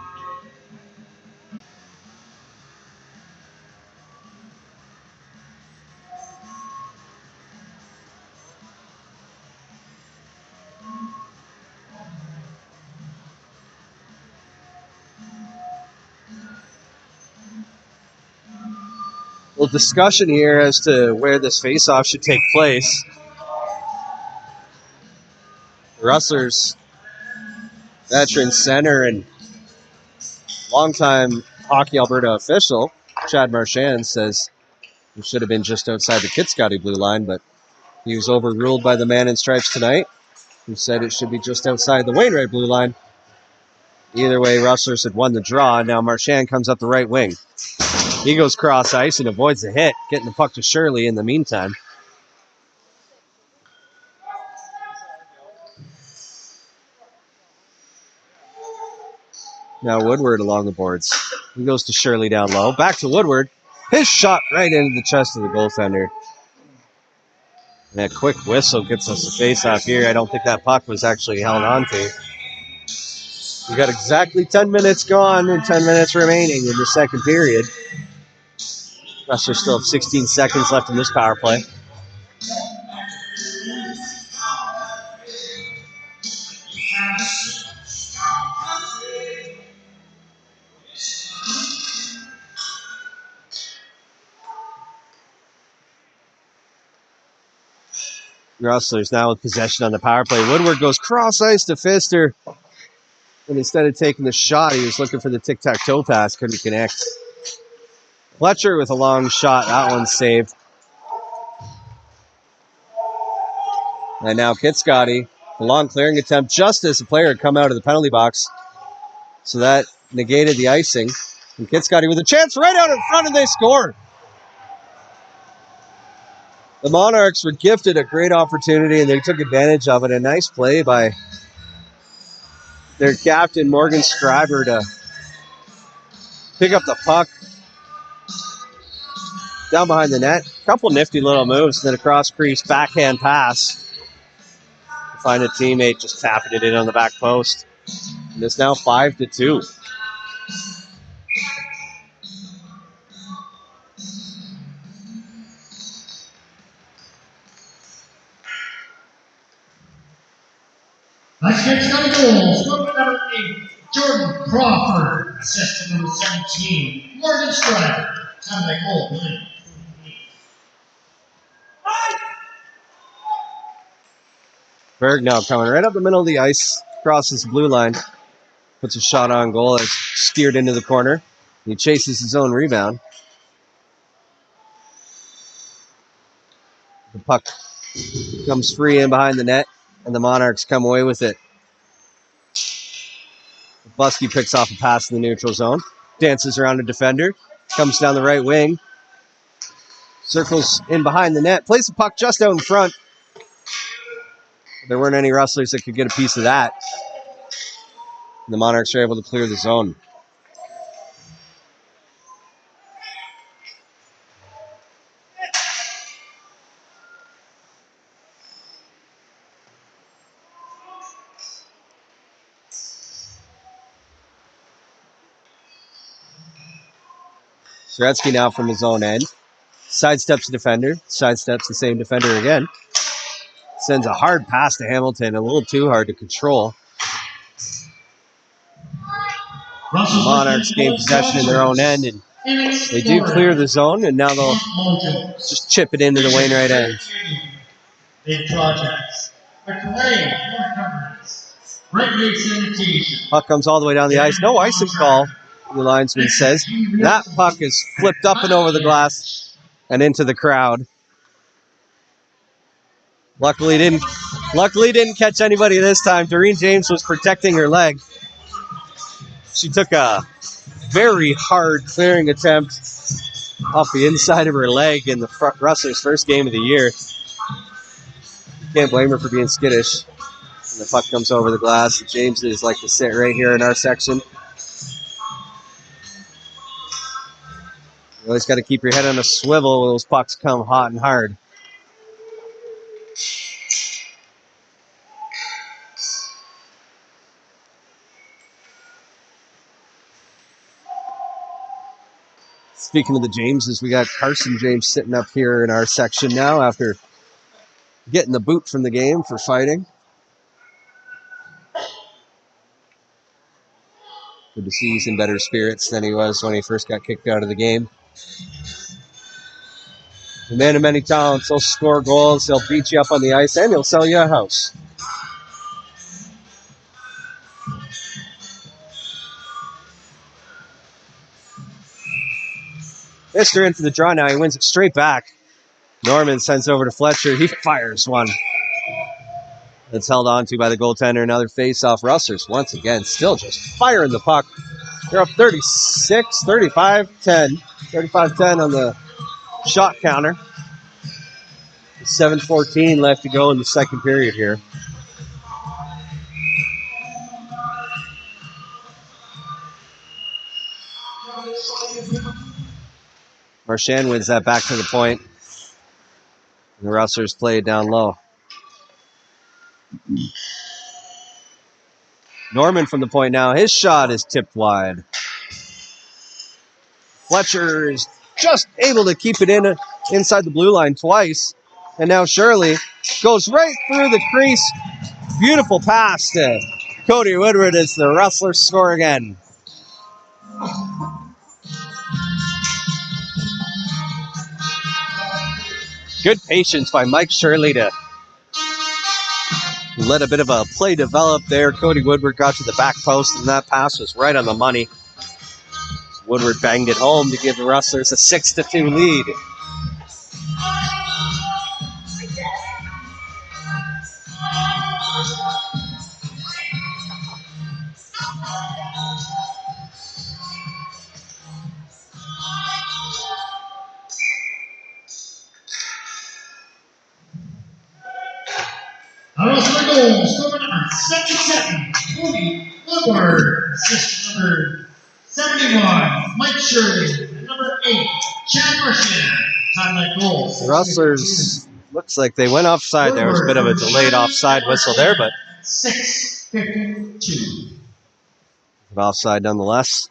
A little discussion here as to where this face-off should take place. The Rustlers, veteran center and longtime Hockey Alberta official, Chad Marchand, says it should have been just outside the Kitcoty blue line, but he was overruled by the man in stripes tonight, who said it should be just outside the Wainwright blue line. Either way, Rustlers had won the draw. Now Marchand comes up the right wing. He goes cross ice and avoids the hit, getting the puck to Shirley in the meantime. Now Woodward along the boards. He goes to Shirley down low. Back to Woodward. His shot right into the chest of the goaltender. That quick whistle gets us a face-off here. I don't think that puck was actually held on to. We got exactly 10 minutes gone and 10 minutes remaining in the second period. Rustlers still have 16 seconds left in this power play. Rustlers now with possession on the power play. Woodward goes cross-ice to Pfister. And instead of taking the shot, he was looking for the tic-tac-toe pass. Couldn't connect. Fletcher with a long shot. That one's saved. And now Kitcoty, the long clearing attempt just as the player had come out of the penalty box. So that negated the icing. And Kitcoty with a chance right out in front, and they score. The Monarchs were gifted a great opportunity, and they took advantage of it. A nice play by their captain, Morgan Scriber, to pick up the puck down behind the net. A couple nifty little moves, then a cross-crease backhand pass. Find a teammate just tapping it in on the back post. And it's now 5-2. Next game's got a goal. Scoring number 8, Jordan Crawford. Assist to number 17, Morgan Strider. Time of that goal, 9. Berg now coming right up the middle of the ice, crosses the blue line, puts a shot on goal. It's steered into the corner. He chases his own rebound. The puck comes free in behind the net, and the Monarchs come away with it. Busky picks off a pass in the neutral zone, dances around a defender, comes down the right wing, circles in behind the net, plays the puck just out in front. There weren't any Rustlers that could get a piece of that. And the Monarchs are able to clear the zone. Zaretsky now from his own end. Sidesteps the defender. Sidesteps the same defender again. Sends a hard pass to Hamilton. A little too hard to control. The Monarchs gain possession in their own end, and they do clear the zone, and now they'll just chip it into the Wainwright end. Puck comes all the way down the ice. No icing call, the linesman says. That puck is flipped up and over the glass and into the crowd. Luckily didn't catch anybody this time. Doreen James was protecting her leg. She took a very hard clearing attempt off the inside of her leg in the Rustlers' first game of the year. Can't blame her for being skittish. And the puck comes over the glass. James is like to sit right here in our section. You always got to keep your head on a swivel when those pucks come hot and hard. Speaking of the Jameses, we got Carson James sitting up here in our section now after getting the boot from the game for fighting. Good to see he's in better spirits than he was when he first got kicked out of the game. The man of many talents. He'll score goals, he'll beat you up on the ice, and he'll sell you a house. Pfister into the draw now. He wins it straight back. Norman sends over to Fletcher. He fires one. It's held on to by the goaltender. Another face-off. Rustlers once again still just firing the puck. They're up 36, 35-10. 35-10 on the shot counter. 7:14 left to go in the second period here. Marchand wins that back to the point. And the Rustlers play it down low. Norman from the point now. His shot is tipped wide. Fletcher is just able to keep it inside the blue line twice. And now Shirley goes right through the crease. Beautiful pass to Cody Woodward as the Rustlers score again. Good patience by Mike Shirley to let a bit of a play develop there. Cody Woodward got to the back post, and that pass was right on the money. Woodward banged it home to give the Rustlers a 6-2 lead. Rustler goals, score number 77, Cody Woodward. Assist number 71, Mike Shirley. And number 8, Chad Marchand. Time that goal. The Rustlers, looks like they went offside. There was a bit of a delayed offside whistle there, but 6:52. an offside nonetheless.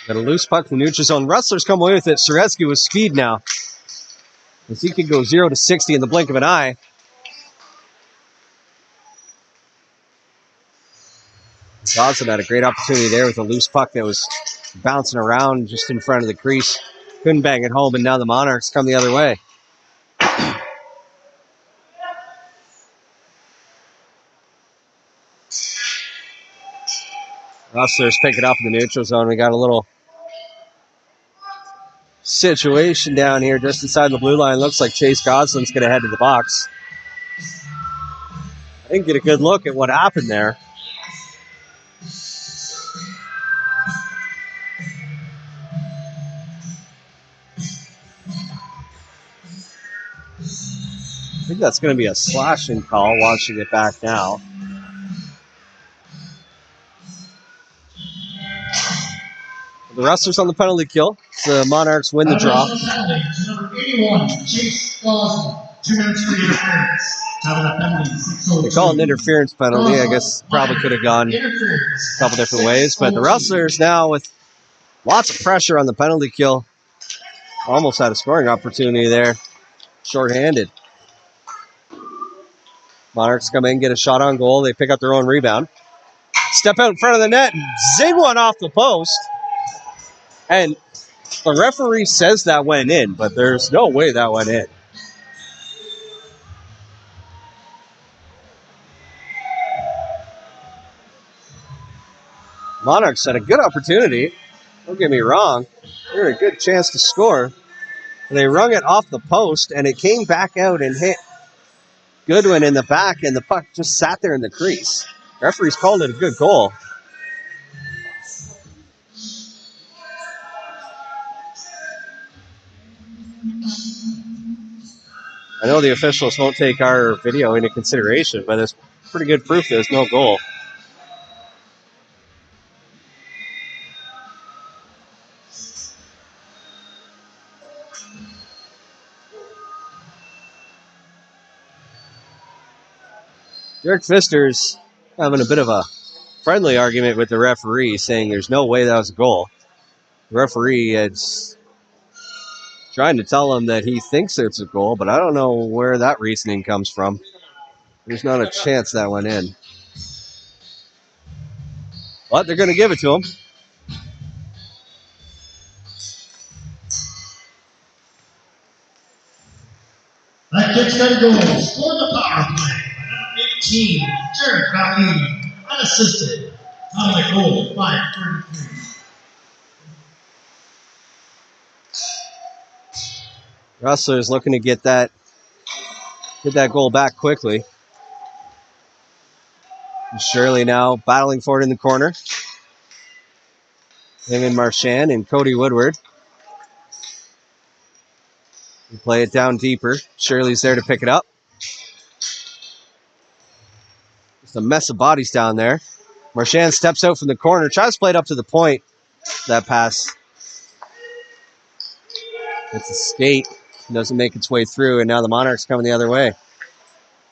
Got a loose puck from the neutral zone. Rustlers come away with it. Soretsky with speed now, as he can go 0 to 60 in the blink of an eye. Dawson had a great opportunity there with a loose puck that was bouncing around just in front of the crease. Couldn't bang it home, and now the Monarchs come the other way. Rustlers pick it up in the neutral zone. We got a little situation down here just inside the blue line. Looks like Chase Goslin's going to head to the box. I didn't get a good look at what happened there. I think that's going to be a slashing call, watching it back now. The Rustlers on the penalty kill. The Monarchs win the draw. Number 81, Chase Goslin. 2 minutes for interference. They call it an interference penalty. I guess probably could have gone a couple different ways. But the Rustlers now with lots of pressure on the penalty kill. Almost had a scoring opportunity there. Short-handed. Monarchs come in, get a shot on goal. They pick up their own rebound. Step out in front of the net and zing one off the post. And the referee says that went in, but there's no way that went in. Monarchs had a good opportunity. Don't get me wrong. They had a good chance to score. They rung it off the post, and it came back out and hit Goodwin in the back, and the puck just sat there in the crease. Referees called it a good goal. I know the officials won't take our video into consideration, but it's pretty good proof there's no goal. Derek Pfister's having a bit of a friendly argument with the referee, saying there's no way that was a goal. The referee is trying to tell him that he thinks it's a goal, but I don't know where that reasoning comes from. There's not a chance that went in. But they're going to give it to him. That Kitcoty goal scored the power play. 18, Jared Valley, unassisted. On the goal, 5:33. Rustlers looking to get that get that goal back quickly. And Shirley now battling for it in the corner. Him and Marchand and Cody Woodward. We play it down deeper. Shirley's there to pick it up. Just a mess of bodies down there. Marchand steps out from the corner, tries to play it up to the point. That pass. It's a skate. Doesn't make its way through, and now the Monarchs coming the other way.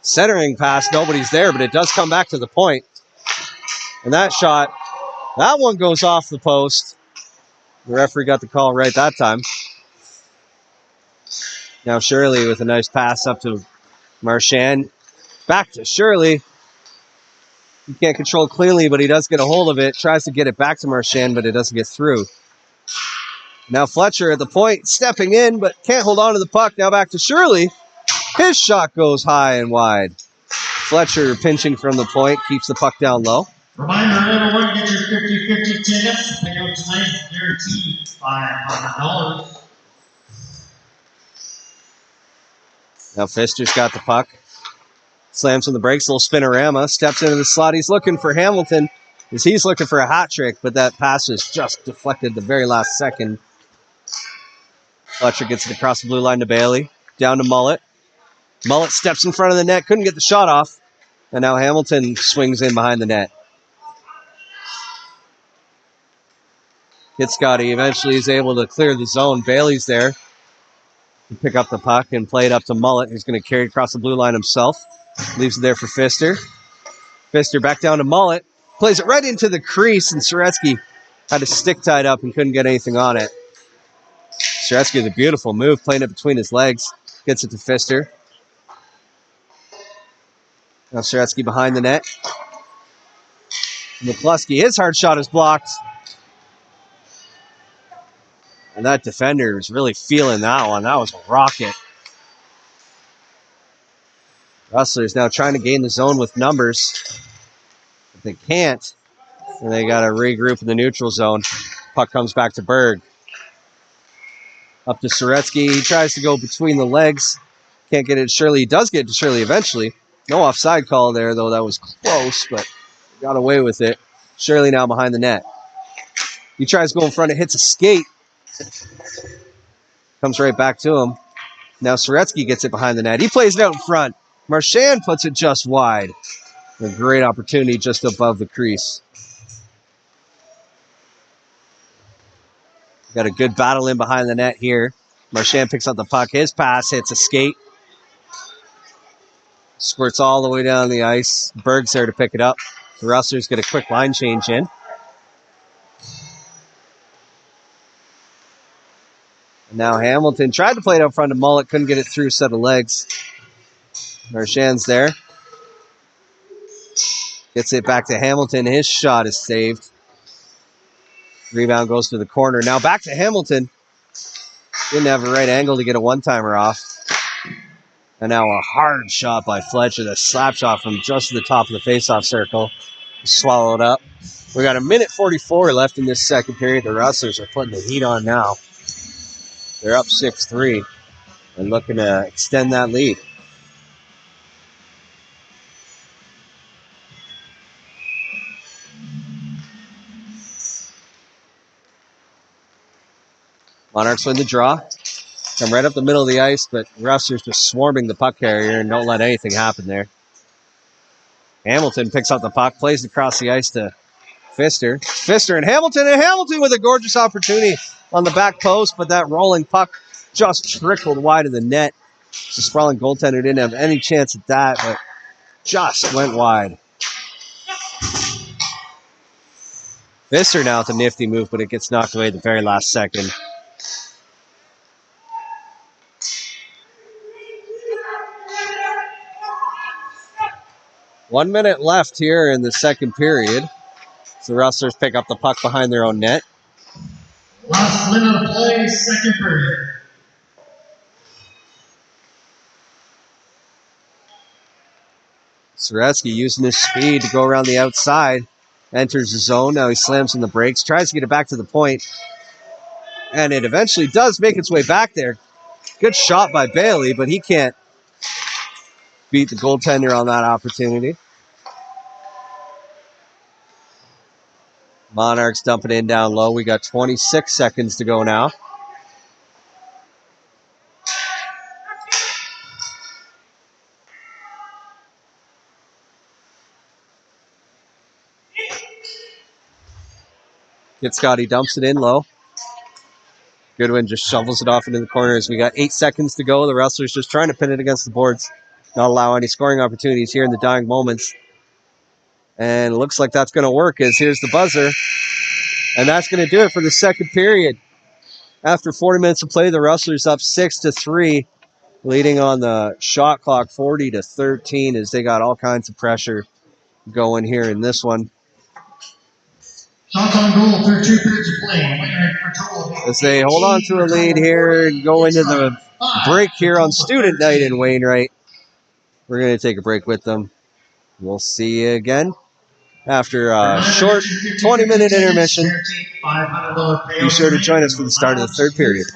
Centering pass, nobody's there, but it does come back to the point. And that shot, that one goes off the post. The referee got the call right that time. Now Shirley with a nice pass up to Marchand. Back to Shirley. He can't control cleanly, but he does get a hold of it. Tries to get it back to Marchand, but it doesn't get through. Now Fletcher at the point, stepping in, but can't hold on to the puck. Now back to Shirley. His shot goes high and wide. Fletcher pinching from the point, keeps the puck down low. Reminder, everyone, get your 50-50 tickets. Pick up tonight, guaranteed $500. Now Fister's got the puck. Slams on the brakes, little spinorama, steps into the slot. He's looking for Hamilton as he's looking for a hat trick, but that pass was just deflected the very last second. Fletcher gets it across the blue line to Bailey. Down to Mullet. Mullet steps in front of the net, couldn't get the shot off. And now Hamilton swings in behind the net. Kitcoty eventually is able to clear the zone. Bailey's there to pick up the puck and play it up to Mullet, who's going to carry it across the blue line himself. Leaves it there for Fister. Fister back down to Mullet. Plays it right into the crease, and Soretsky had his stick tied up and couldn't get anything on it. Soretsky with a beautiful move, playing it between his legs. Gets it to Fister. Now Soretsky behind the net. McCluskey, his hard shot is blocked. And that defender is really feeling that one. That was a rocket. Rustlers now trying to gain the zone with numbers. But they can't. And they got to regroup in the neutral zone. Puck comes back to Berg. Up to Soretsky. He tries to go between the legs. Can't get it to Shirley. He does get it to Shirley eventually. No offside call there, though. That was close, but got away with it. Shirley now behind the net. He tries to go in front. It hits a skate. Comes right back to him. Now Soretsky gets it behind the net. He plays it out in front. Marchand puts it just wide. A great opportunity just above the crease. Got a good battle in behind the net here. Marchand picks up the puck. His pass hits a skate. Squirts all the way down the ice. Berg's there to pick it up. The Rustlers get a quick line change in. And now Hamilton tried to play it up front to Mullet. Couldn't get it through set of legs. Marchand's there. Gets it back to Hamilton. His shot is saved. Rebound goes to the corner. Now back to Hamilton. Didn't have a right angle to get a one-timer off. And now a hard shot by Fletcher. The slap shot from just the top of the face-off circle. Swallowed up. We got 1:44 left in this second period. The Rustlers are putting the heat on now. They're up 6-3 and looking to extend that lead. Monarchs win the draw. Come right up the middle of the ice, but Rustlers just swarming the puck carrier and don't let anything happen there. Hamilton picks up the puck, plays it across the ice to Fister. Fister and Hamilton with a gorgeous opportunity on the back post, but that rolling puck just trickled wide of the net. The sprawling goaltender didn't have any chance at that, but just went wide. Fister now with a nifty move, but it gets knocked away at the very last second. One minute left here in the second period. So the Rustlers pick up the puck behind their own net. Last minute of play, second period. Soretsky using his speed to go around the outside. Enters the zone. Now he slams on the brakes. Tries to get it back to the point. And it eventually does make its way back there. Good shot by Bailey, but he can't beat the goaltender on that opportunity. Monarchs dumping in down low. We got 26 seconds to go now. Kitcoty dumps it in low. Goodwin just shovels it off into the corners. We got 8 seconds to go. The Rustlers just trying to pin it against the boards. Not allow any scoring opportunities here in the dying moments. And it looks like that's going to work as here's the buzzer. And that's going to do it for the second period. After 40 minutes of play, the Rustlers up 6-3, leading on the shot clock 40-13 as they got all kinds of pressure going here in this one. Shots on goal through 2 periods of play. Wainwright for total. As they hold on to a lead here and go into the break here on student night in Wainwright. We're going to take a break with them. We'll see you again after a short 20-minute intermission. Be sure to join us for the start of the third period.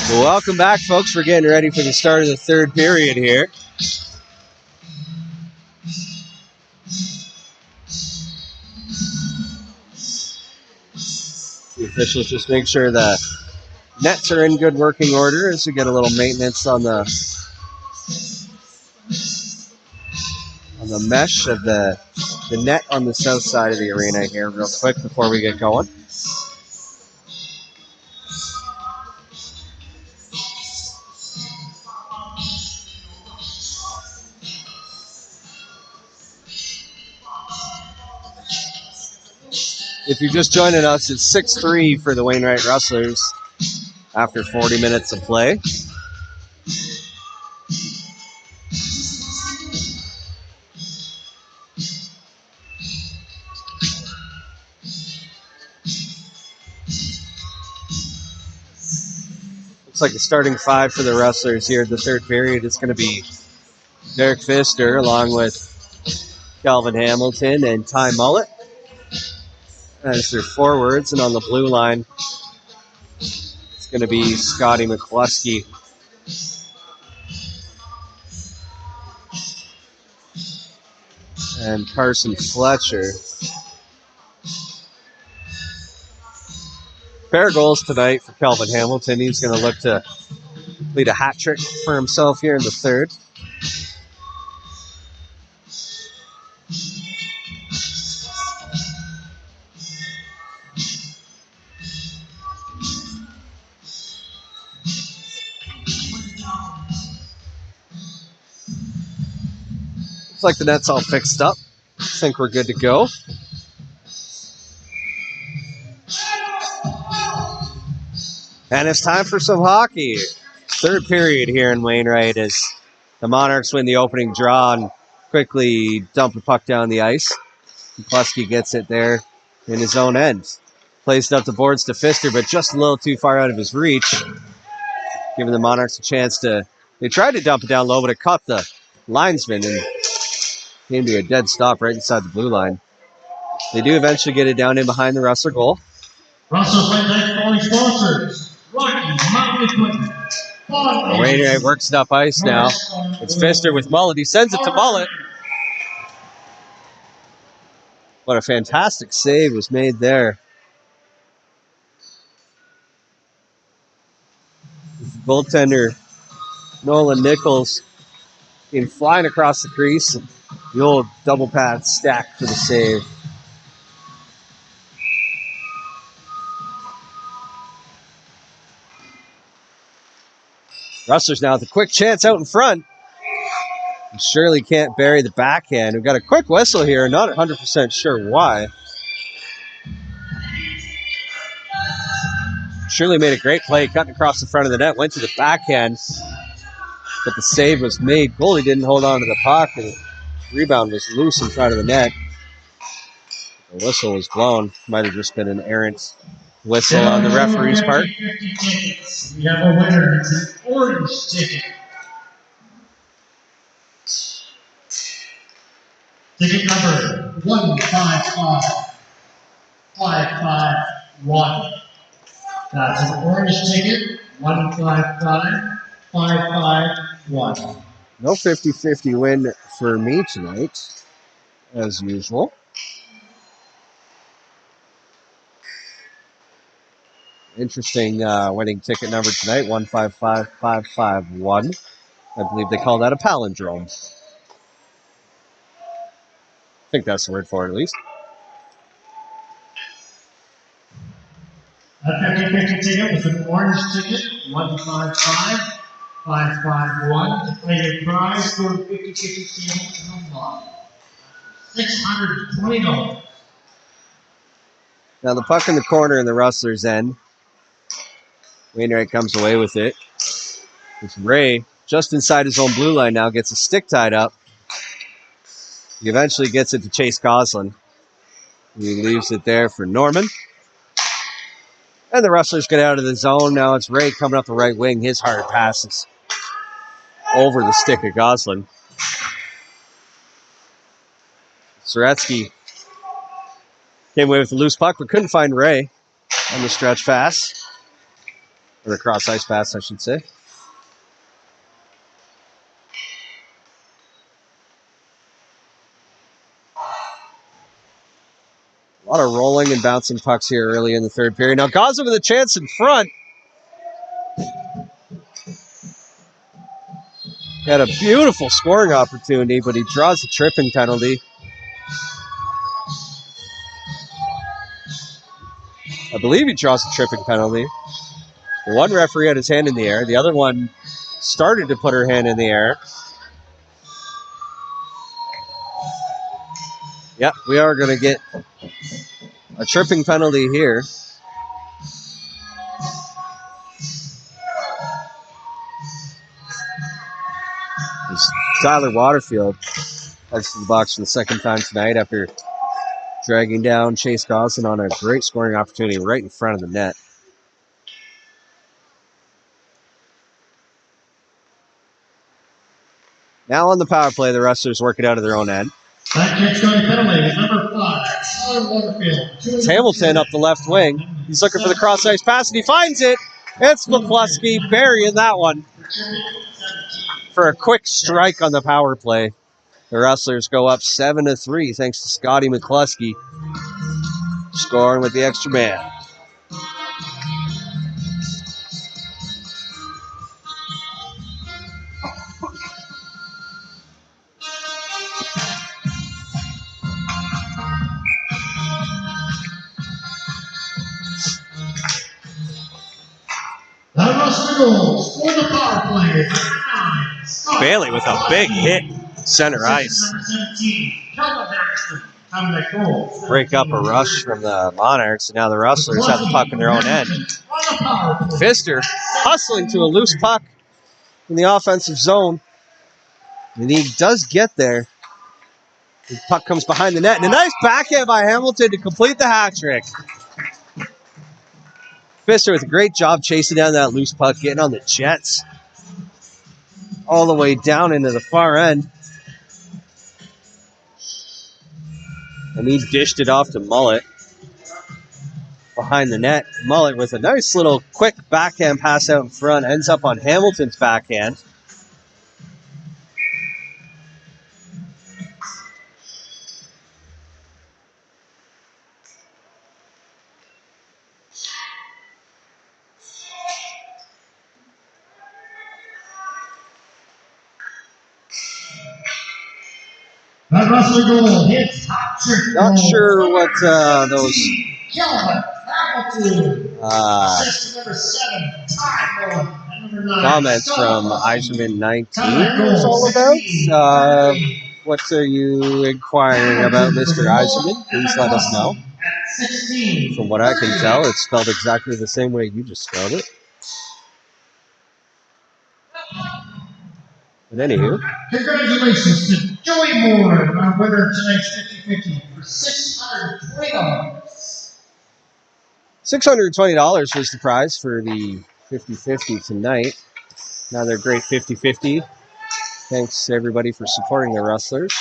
Well, welcome back, folks. We're getting ready for the start of the third period here. The officials just make sure the nets are in good working order as we get a little maintenance on the mesh of the net on the south side of the arena here real quick before we get going. If you're just joining us, it's 6-3 for the Wainwright Rustlers after 40 minutes of play. Looks like the starting five for the Rustlers here in the third period is going to be Derek Pfister along with Calvin Hamilton and Ty Mullet as their forwards, and on the blue line it's going to be Scotty McCluskey and Carson Fletcher. Pair of goals tonight for Calvin Hamilton. He's going to look to lead a hat trick for himself here in the third. Looks like the net's all fixed up. I think we're good to go. And it's time for some hockey. Third period here in Wainwright as the Monarchs win the opening draw and quickly dump the puck down the ice. McCluskey gets it there in his own end. Plays it up the boards to Pfister, but just a little too far out of his reach. Giving the Monarchs a chance to... They tried to dump it down low, but it caught the linesman and came to a dead stop right inside the blue line. They do eventually get it down in behind the Rustler goal. Rustles Wainwright only sponsors Rocky Mountain Equipment. Wainwright works it up ice now. It's Pfister with Mullet. He sends it to Mullet. What a fantastic save was made there. Goaltender Nolan Nichols came flying across the crease. The old double pad stack for the save. Rustlers now with a quick chance out in front. Shirley can't bury the backhand. We've got a quick whistle here. Not 100% sure why. Shirley made a great play, cutting across the front of the net, went to the backhand, but the save was made. Goalie didn't hold on to the puck, and the rebound was loose in front of the net. The whistle was blown. Might have just been an errant whistle on the referee's part. We have a winner. It's an orange ticket. Ticket number 155551. That's an orange ticket, 155551. No 50-50 win for me tonight, as usual. Interesting winning ticket number tonight, 155551. I believe they call that a palindrome. I think that's the word for it, at least. That 50-50 ticket was an orange ticket, 155551. To play your prize for the 50-50 table to unlock $620. Now the puck in the corner in the Rustlers' end. Wainwright comes away with it. It's Ray, just inside his own blue line now, gets a stick tied up. He eventually gets it to Chase Goslin. He leaves it there for Norman. And the Rustlers get out of the zone. Now it's Ray coming up the right wing. His hard passes over the stick of Goslin. Soretsky came away with the loose puck, but couldn't find Ray on the stretch pass. Or a cross ice pass, I should say. A lot of rolling and bouncing pucks here early in the third period. Now Gaza with a chance in front. He had a beautiful scoring opportunity, but he draws a tripping penalty. I believe he draws a tripping penalty. The one referee had his hand in the air. The other one started to put her hand in the air. Yep, we are going to get a tripping penalty here. As Tyler Waterfield heads to the box for the second time tonight after dragging down Chase Gosselin on a great scoring opportunity right in front of the net. Now on the power play, the Rustlers work it out of their own end. That Kitcoty penalty is number 5, Tyler Waterfield. It's Hamilton up the left wing. He's looking for the cross ice pass, and he finds it. It's McCluskey burying that one for a quick strike on the power play. The Rustlers go up 7-3 thanks to Scotty McCluskey scoring with the extra man. That was the goals for the power play. Bailey with a big hit center ice. Number 17, Kelvin Baxter, having that goal. Break up a rush from the Monarchs, and now the Rustlers have the puck in their own end. Pfister hustling to a loose puck in the offensive zone, and he does get there. The puck comes behind the net, and a nice backhand by Hamilton to complete the hat trick. Pfister with a great job chasing down that loose puck, getting on the jets all the way down into the far end. And he dished it off to Mullet behind the net. Mullet with a nice little quick backhand pass out in front, ends up on Hamilton's backhand. That Rustler goal hits hot trick. Not sure what those assist number 7, time number 9, comments from Eiserman 19 is all about. What are you inquiring about, Mr. Eiserman? Please let us know. From what I can tell, it's spelled exactly the same way you just spelled it. But anywho. Congratulations to Joey Moore, our winner of tonight's 50-50 for $620. $620 was the prize for the 50-50 tonight. Another great 50-50. Thanks to everybody for supporting the Rustlers.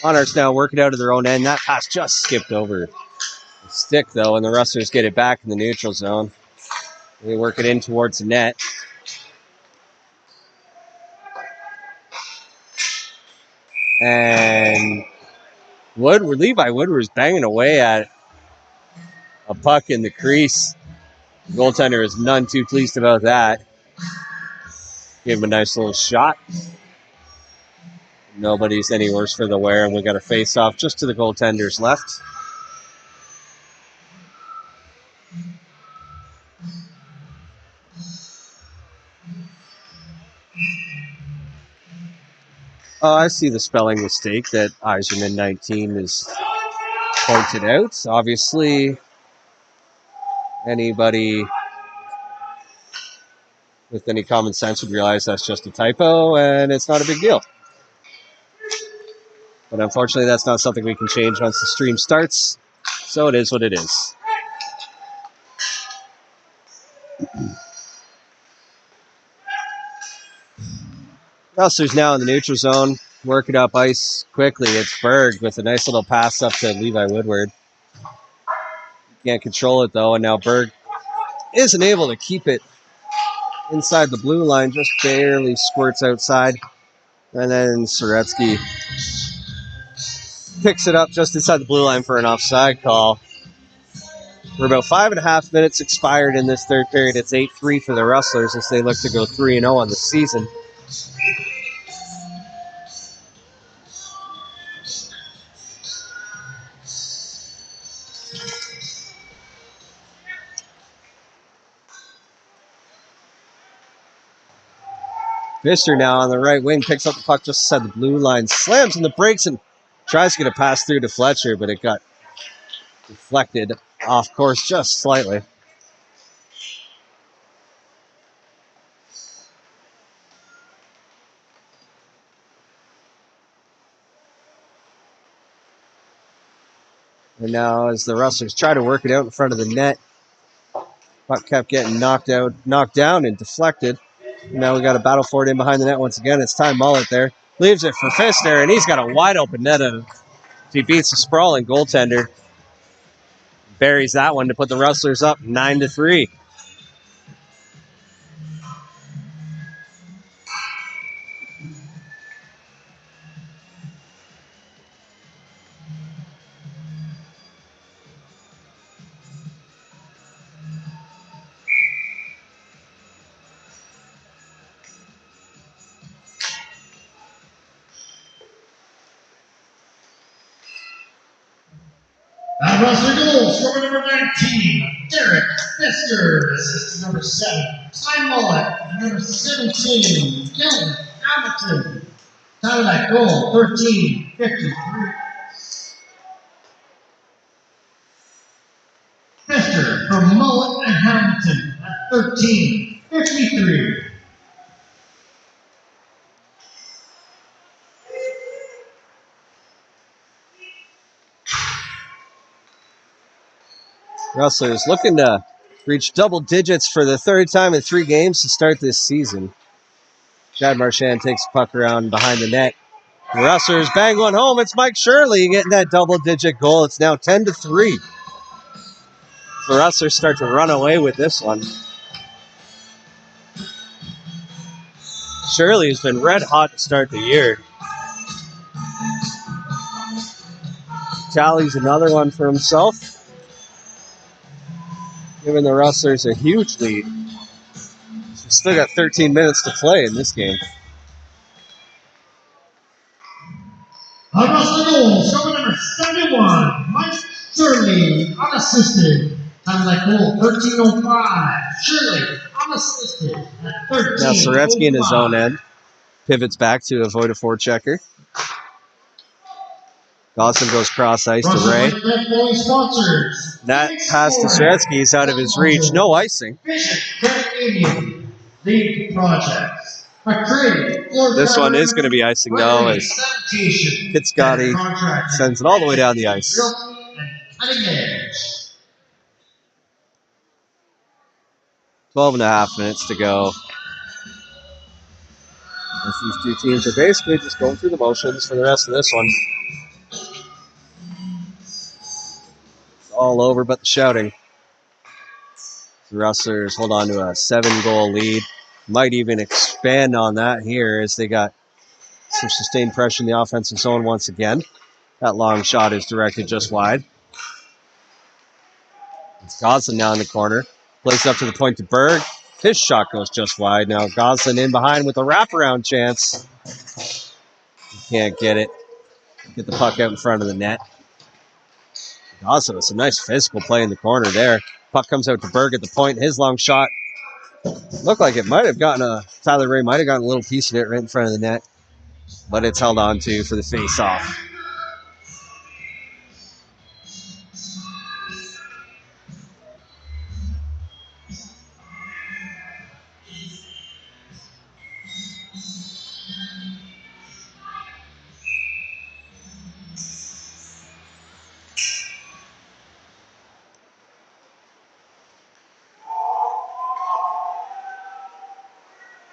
Monarchs now working out of their own end. That pass just skipped over the stick, though, and the Rustlers get it back in the neutral zone. They work it in towards the net. And Levi Woodward was banging away at a puck in the crease. The goaltender is none too pleased about that. Gave him a nice little shot. Nobody's any worse for the wear, and we got a face-off just to the goaltender's left. Oh, I see the spelling mistake that Eiserman 19 is pointed out. Obviously, anybody with any common sense would realize that's just a typo, and it's not a big deal. But unfortunately, that's not something we can change once the stream starts, so it is what it is. Rustlers now in the neutral zone. work it up ice quickly. It's Berg with a nice little pass up to Levi Woodward. Can't control it, though, and now Berg isn't able to keep it inside the blue line, just barely squirts outside. And then Soretsky picks it up just inside the blue line for an offside call. We're about 5.5 minutes expired in this third period. It's 8-3 for the Rustlers as they look to go 3-0 on the season. Pfister now on the right wing, picks up the puck just inside the blue line, slams in the brakes and tries to get a pass through to Fletcher, but it got deflected off course just slightly. And now as the Rustlers try to work it out in front of the net, puck kept getting knocked down and deflected. Now we got a battle for it in behind the net once again. It's Ty Mullet there. Leaves it for Pfister, and he's got a wide open net. He beats a sprawling goaltender. Buries that one to put the Rustlers up 9-3. That Rustler goal, scorer number 19, Derek Pfister, assistant number 7, Ty Mullet, and number 17, Dylan Hamilton. Time of that goal, 13:53. Pfister for Mullet and Hamilton at 13:53. Rustlers looking to reach double digits for the third time in 3 games to start this season. Chad Marchand takes the puck around behind the net. The Rustlers bang one home. It's Mike Shirley getting that double-digit goal. It's now 10-3. The Rustlers start to run away with this one. Shirley has been red hot to start the year. Tallies another one for himself, giving the Rustlers a huge lead. We've still got 13 minutes to play in this game. A Rustler goal, scorer number 71, Mike Shirley, unassisted. Time of that goal, 13:05. Shirley, unassisted at 13:05. Now Soretsky in his own end. Pivots back to avoid a forechecker. Dawson goes cross ice to Ray. That pass to Soretsky is out of his reach. No icing. This one is going to be icing though, as Kitcoty sends it all the way down the ice. 12.5 minutes to go. As these two teams are basically just going through the motions for the rest of this one. It's all over but the shouting. The Rustlers hold on to a 7-goal lead. Might even expand on that here as they got some sustained pressure in the offensive zone once again. That long shot is directed just wide. It's Goslin now in the corner. Plays up to the point to Berg. His shot goes just wide. Now Goslin in behind with a wraparound chance. He can't get it. Get the puck out in front of the net. Goslin with some nice physical play in the corner there. Puck comes out to Berg at the point. His long shot looked like it might have gotten Tyler Ray might have gotten a little piece of it right in front of the net. But it's held on to for the face-off.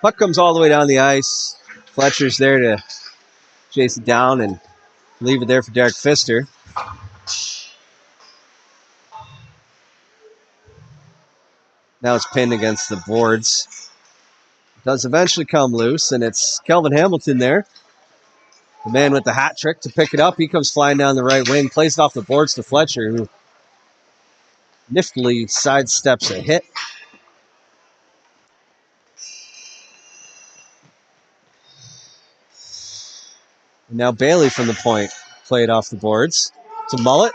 Puck comes all the way down the ice. Fletcher's there to chase it down and leave it there for Derek Pfister. Now it's pinned against the boards. It does eventually come loose, and it's Kelvin Hamilton there. The man with the hat trick to pick it up. He comes flying down the right wing, plays it off the boards to Fletcher, who niftily sidesteps a hit. And now Bailey from the point, played off the boards to Mullet.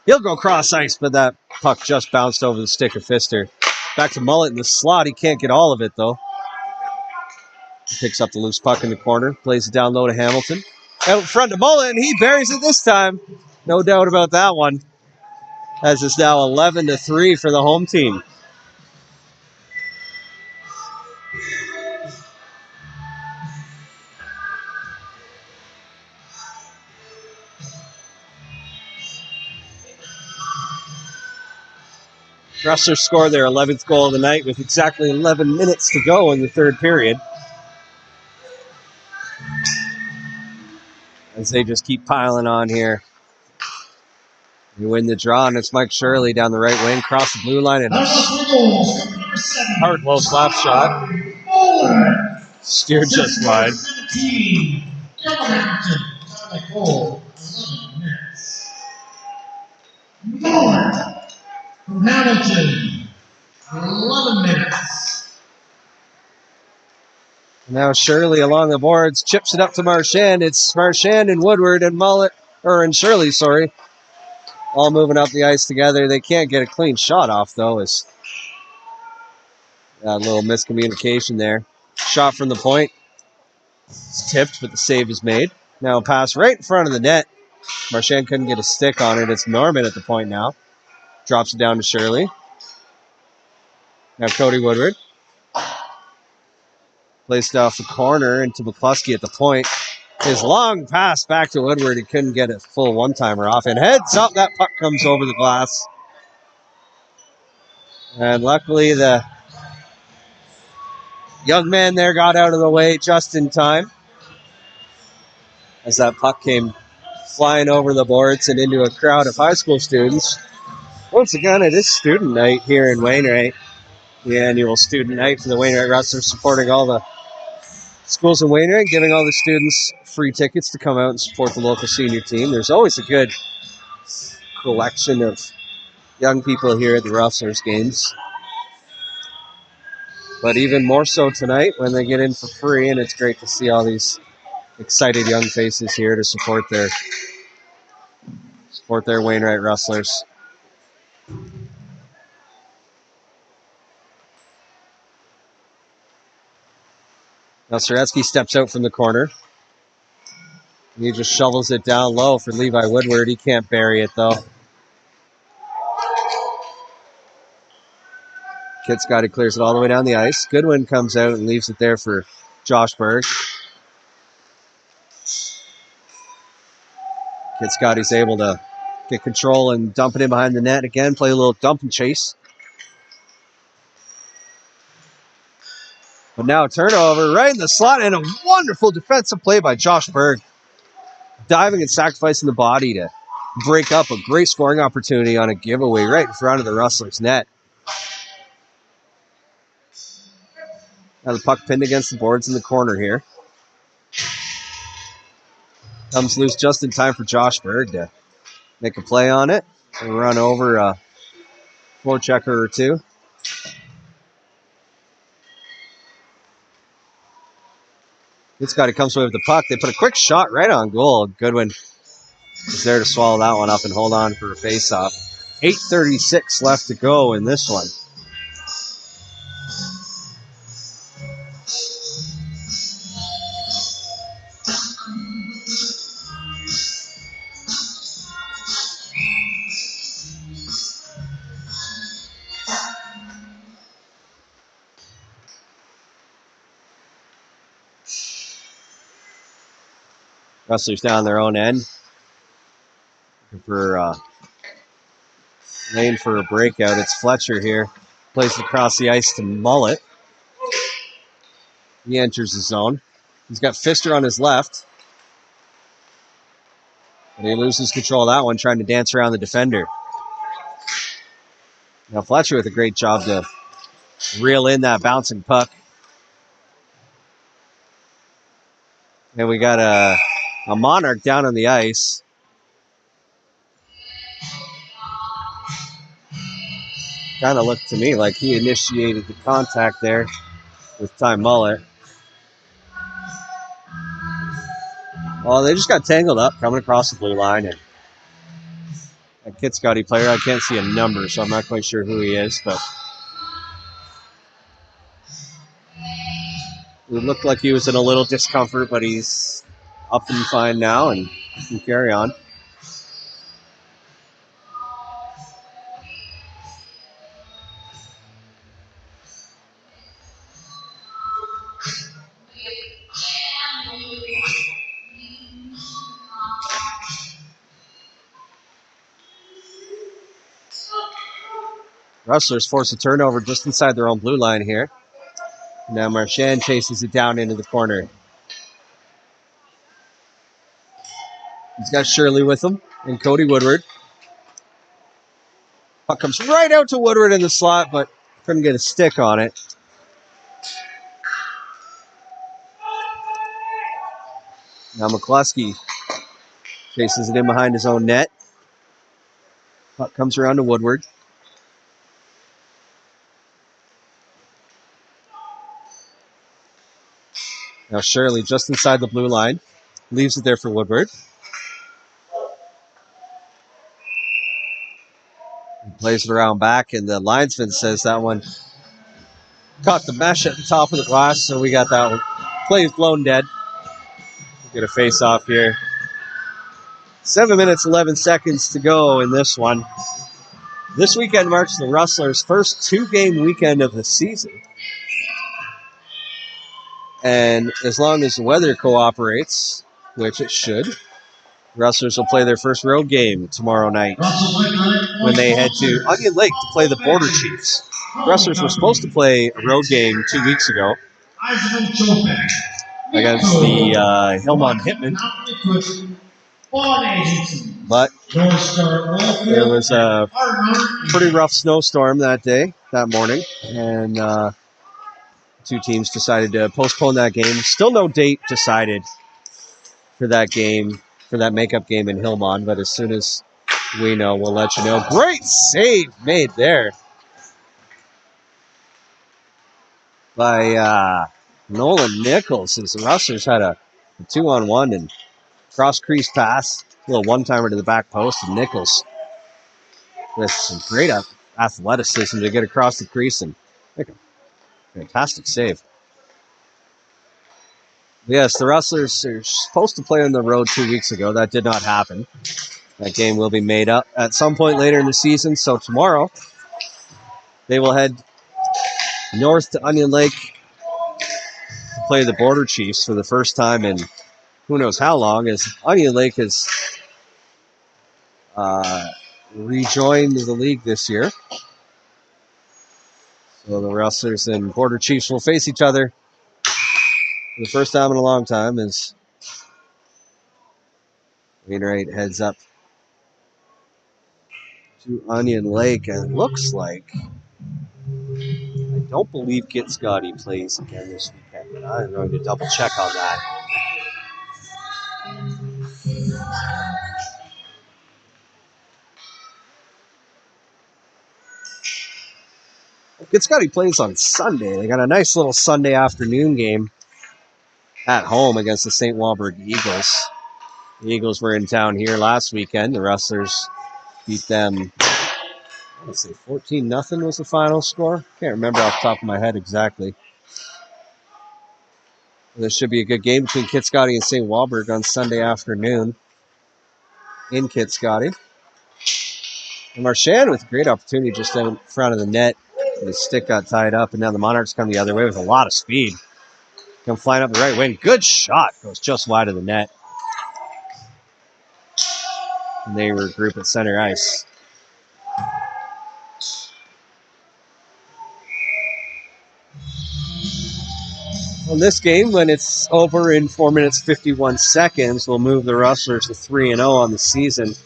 He'll go cross ice, but that puck just bounced over the stick of Pfister. Back to Mullet in the slot. He can't get all of it, though. He picks up the loose puck in the corner, plays it down low to Hamilton. Out in front to Mullet, and he buries it this time. No doubt about that one. As it's now 11-3 for the home team. Rustlers scored their 11th goal of the night with exactly 11 minutes to go in the third period. As they just keep piling on here. You win the draw, and it's Mike Shirley down the right wing, across the blue line, and a hard low slap shot. Steered just wide. Muller from Hamilton, 11 minutes. Now Shirley along the boards, chips it up to Marchand. It's Marchand and Woodward and Shirley, sorry. All moving up the ice together. They can't get a clean shot off, though. It's a little miscommunication there. Shot from the point. It's tipped, but the save is made. Now a pass right in front of the net. Marchand couldn't get a stick on it. It's Norman at the point now. Drops it down to Shirley. Now Cody Woodward. Placed off the corner into McCluskey at the point. His long pass back to Woodward. He couldn't get a full one-timer off. And heads up, that puck comes over the glass. And luckily the young man there got out of the way just in time. As that puck came flying over the boards and into a crowd of high school students. Once again, it is student night here in Wainwright. The annual student night for the Wainwright Rustlers, supporting all the schools in Wainwright, giving all the students free tickets to come out and support the local senior team. There's always a good collection of young people here at the Rustlers games. But even more so tonight when they get in for free, and it's great to see all these excited young faces here to support their Wainwright Rustlers. Now Soretsky steps out from the corner. He just shovels it down low for Levi Woodward. He can't bury it, though. Kitcoty clears it all the way down the ice. Goodwin comes out and leaves it there for Josh Berg. Kitcoty's able to get control and dump it in behind the net again. Play a little dump and chase. But now a turnover right in the slot, and a wonderful defensive play by Josh Berg. Diving and sacrificing the body to break up a great scoring opportunity on a giveaway right in front of the Rustlers net. Now the puck pinned against the boards in the corner here. Comes loose just in time for Josh Berg to make a play on it and run over a forechecker or two. Kitcoty comes away with the puck. They put a quick shot right on goal. Goodwin is there to swallow that one up and hold on for a face-off. 8:36 left to go in this one. Rustlers down their own end. Looking for lane for a breakout. It's Fletcher here. Plays it across the ice to Mullet. He enters the zone. He's got Pfister on his left. And he loses control of that one, trying to dance around the defender. Now Fletcher with a great job to reel in that bouncing puck. And we got a Monarch down on the ice. Kind of looked to me like he initiated the contact there with Ty Muller. Well, they just got tangled up coming across the blue line. And a Kitcoty player, I can't see a number, so I'm not quite sure who he is, but it looked like he was in a little discomfort, but he's up and fine now and can carry on. Rustlers force a turnover just inside their own blue line here. Now Marchand chases it down into the corner. He's got Shirley with him and Cody Woodward. Puck comes right out to Woodward in the slot, but couldn't get a stick on it. Now McCluskey chases it in behind his own net. Puck comes around to Woodward. Now Shirley just inside the blue line. Leaves it there for Woodward. He plays it around back, and the linesman says that one caught the mesh at the top of the glass, so we got that one. Play's blown dead. We'll get a face-off here. 7 minutes, 11 seconds to go in this one. This weekend marks the Rustlers' first two-game weekend of the season. And as long as the weather cooperates, which it should, Rustlers will play their first road game tomorrow night when they head to Onion Lake to play the Border Chiefs. Rustlers were supposed to play a road game 2 weeks ago against the Hillmont Hitmen, but there was a pretty rough snowstorm that morning, and two teams decided to postpone that game. Still no date decided for that game, for that makeup game in Hillmont, but as soon as we know, we'll let you know. Great save made there by Nolan Nichols, as the Rustlers had a 2-on-1 and cross-crease pass, a little one-timer to the back post, and Nichols with some great athleticism to get across the crease and make a fantastic save. Yes, the Rustlers are supposed to play on the road 2 weeks ago. That did not happen. That game will be made up at some point later in the season. So tomorrow, they will head north to Onion Lake to play the Border Chiefs for the first time in who knows how long, as Onion Lake has rejoined the league this year. So the Rustlers and Border Chiefs will face each other for the first time in a long time as Wainwright heads up to Onion Lake, and it looks like, I don't believe Kitcoty plays again this weekend, but I'm going to double check on that. Kitcoty plays on Sunday. They got a nice little Sunday afternoon game at home against the St. Walburg Eagles. The Eagles were in town here last weekend. The Rustlers beat them, let's say 14-0 was the final score. Can't remember off the top of my head exactly. This should be a good game between Kitcoty and St. Walburg on Sunday afternoon in Kitcoty. And Marchand with a great opportunity just in front of the net. His stick got tied up, and now the Monarchs come the other way with a lot of speed. Come flying up the right wing. Good shot. Goes just wide of the net. And they regroup at center ice. In this game, when it's over in 4 minutes 51 seconds, we'll move the Rustlers to 3-0 on the season. Of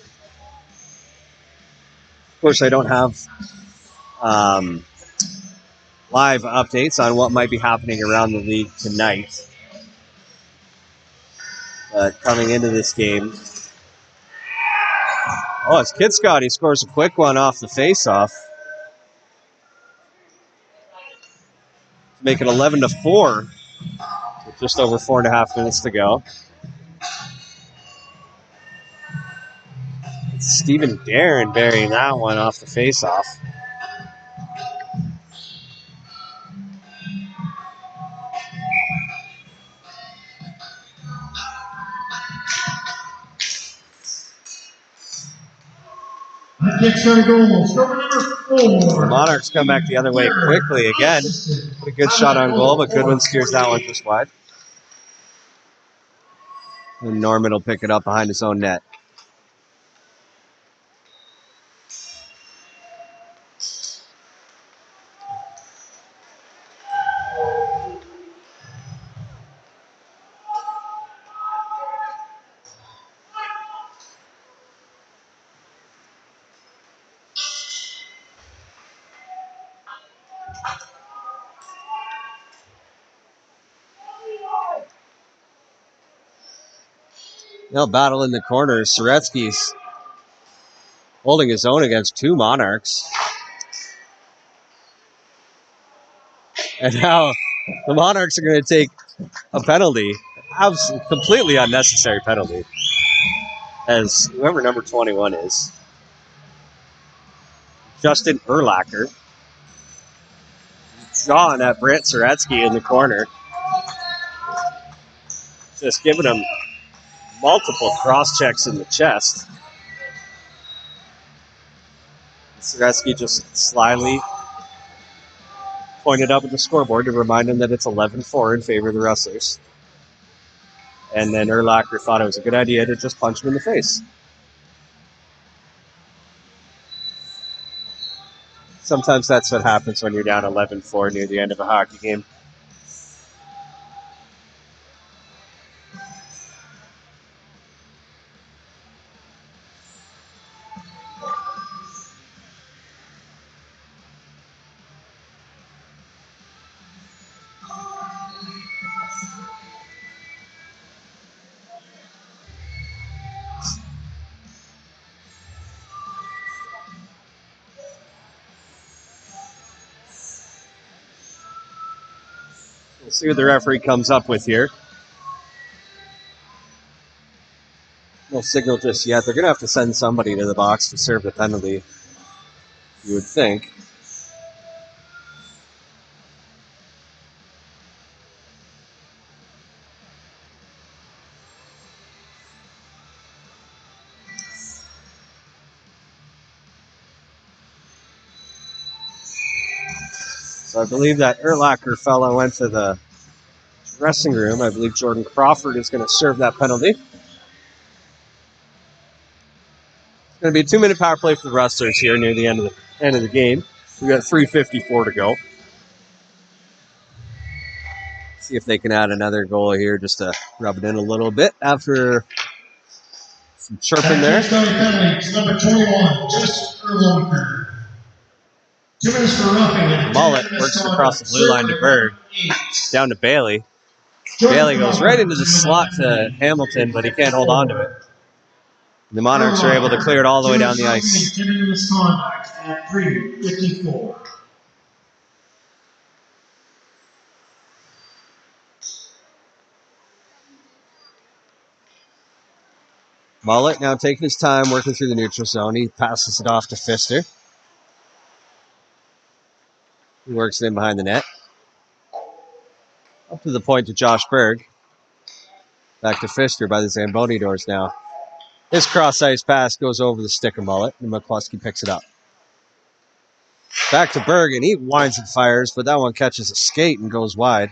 course, I don't have live updates on what might be happening around the league tonight. But coming into this game, it's Kitcoty scores a quick one off the face-off. Make it 11-4 with just over 4.5 minutes to go. It's Stephen Darren burying that one off the face-off. The Monarchs come back the other way quickly again. Put a good shot on goal, but Goodwin steers that one just wide. And Norman will pick it up behind his own net. They'll battle in the corner. Soretsky's holding his own against two Monarchs. And now the Monarchs are going to take a penalty. Absolutely, completely unnecessary penalty. As whoever number 21 is. Justin Urlacher. Jawing at Brent Soretsky in the corner. Just giving him multiple cross-checks in the chest. Soretsky just slyly pointed up at the scoreboard to remind him that it's 11-4 in favor of the Rustlers. And then Urlacher thought it was a good idea to just punch him in the face. Sometimes that's what happens when you're down 11-4 near the end of a hockey game. We'll see what the referee comes up with here. No signal just yet. They're going to have to send somebody to the box to serve the penalty, you would think. So I believe that Urlacher fellow went to the dressing room. I believe Jordan Crawford is going to serve that penalty. It's going to be a 2-minute power play for the Rustlers here near the end of the game. We've got 3:54 to go. See if they can add another goal here just to rub it in a little bit after some chirping there. Number 21, just Urlacher. 2 minutes for roughing it. Mullet works across the blue line to Berg. Down to Bailey. Bailey goes right into the slot to Hamilton, but he can't hold on to it. The Monarchs are able to clear it all the way down the ice. At 3:54. Mullet now taking his time, working through the neutral zone. He passes it off to Pfister. He works it in behind the net. Up to the point to Josh Berg. Back to Pfister by the Zamboni doors now. His cross-ice pass goes over the stick of Mullet, and McCluskey picks it up. Back to Berg, and he winds and fires, but that one catches a skate and goes wide.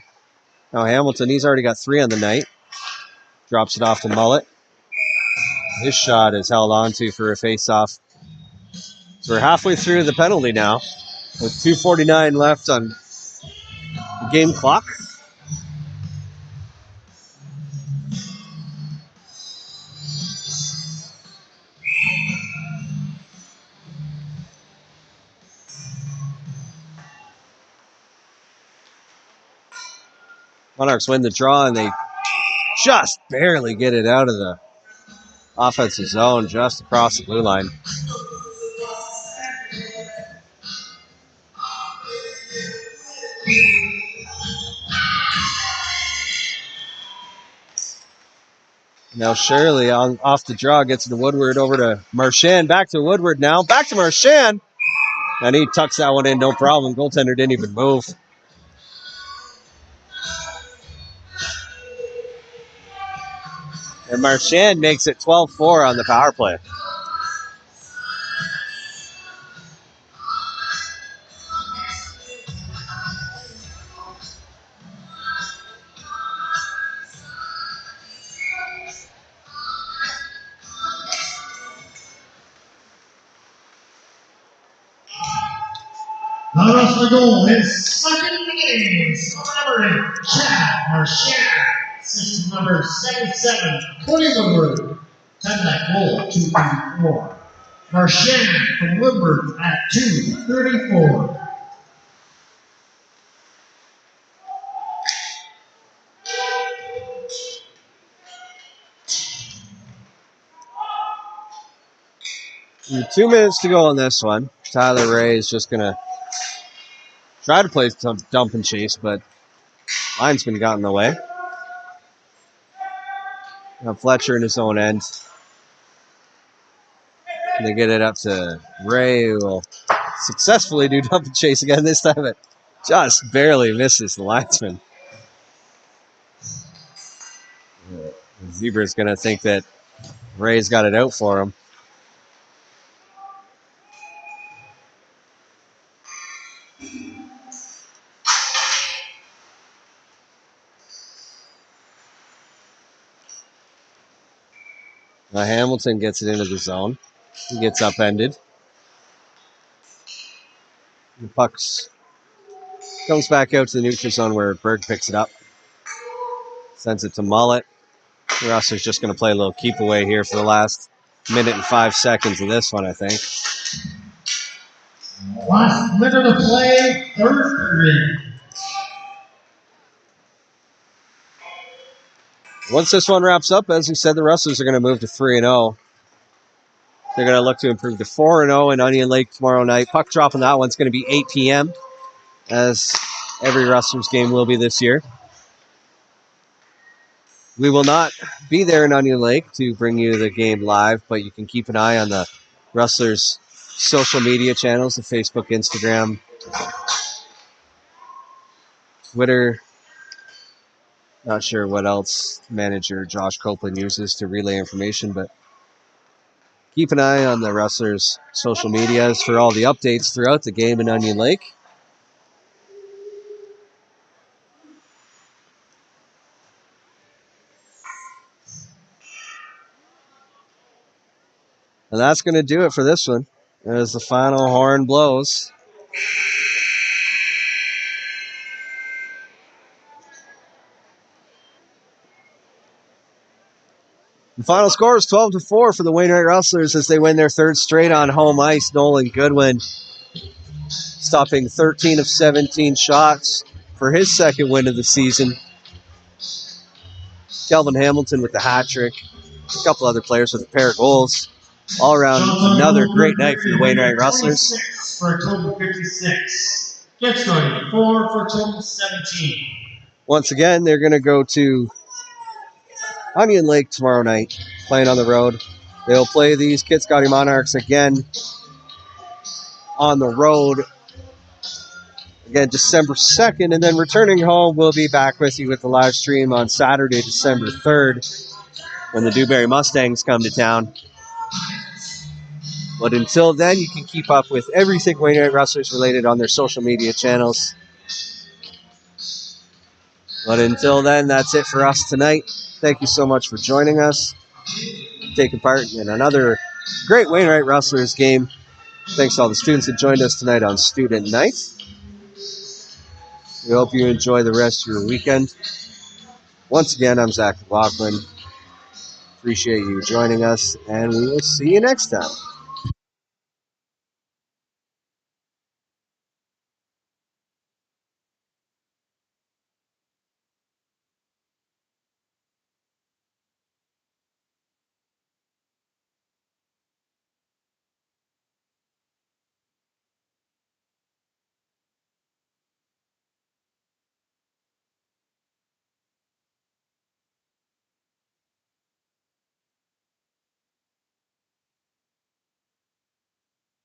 Now Hamilton, he's already got 3 on the night. Drops it off to Mullet. His shot is held on to for a face-off. So we're halfway through the penalty now, with 2:49 left on the game clock. Monarchs win the draw, and they just barely get it out of the offensive zone, just across the blue line. Now Shirley off the draw gets to Woodward, over to Marchand, back to Woodward now, back to Marchand, and he tucks that one in, no problem. Goaltender didn't even move. And Marchand makes it 12-4 on the power play. The Rustler goal is second in the game. Number Chad Marchand. Assistant number 77, Cody Woodward. That goal, 234. Marchand from Woodward at 234. With 2 minutes to go on this one. Tyler Ray is just going to try to play some dump and chase, but linesman got in the way. Now Fletcher in his own end. And they get it up to Ray, who will successfully do dump and chase again. This time it just barely misses the linesman. The Zebra's going to think that Ray's got it out for him. Now Hamilton gets it into the zone. He gets upended. The puck comes back out to the neutral zone where Berg picks it up. Sends it to Mullet. The Rustlers just going to play a little keep away here for the last minute and 5 seconds of this one, I think. Last minute of play, third period. Once this one wraps up, as we said, the Rustlers are going to move to 3-0. They're going to look to improve to 4-0 in Onion Lake tomorrow night. Puck drop on that one's going to be 8 p.m., as every Rustlers game will be this year. We will not be there in Onion Lake to bring you the game live, but you can keep an eye on the Rustlers' social media channels, the Facebook, Instagram, Twitter. Not sure what else manager Josh Copeland uses to relay information, but keep an eye on the Rustlers' social medias for all the updates throughout the game in Onion Lake. And that's going to do it for this one, as the final horn blows. The final score is 12-4 for the Wainwright Rustlers as they win their third straight on home ice. Nolan Goodwin stopping 13 of 17 shots for his second win of the season. Kelvin Hamilton with the hat trick. A couple other players with a pair of goals. All around, another great night for the Wainwright Rustlers. For a total of 56. Kitcoty, 4 for a total of 17. Once again, they're going to go to Onion Lake tomorrow night, playing on the road. They'll play these Kitcoty Monarchs again on the road. Again, December 2nd, and then returning home, we'll be back with you with the live stream on Saturday, December 3rd, when the Dewberry Mustangs come to town. But until then, you can keep up with everything Wainwright Rustlers related on their social media channels. But until then, that's it for us tonight. Thank you so much for joining us, taking part in another great Wainwright Rustlers game. Thanks to all the students that joined us tonight on Student Night. We hope you enjoy the rest of your weekend. Once again, I'm Zach McLaughlin. Appreciate you joining us, and we will see you next time.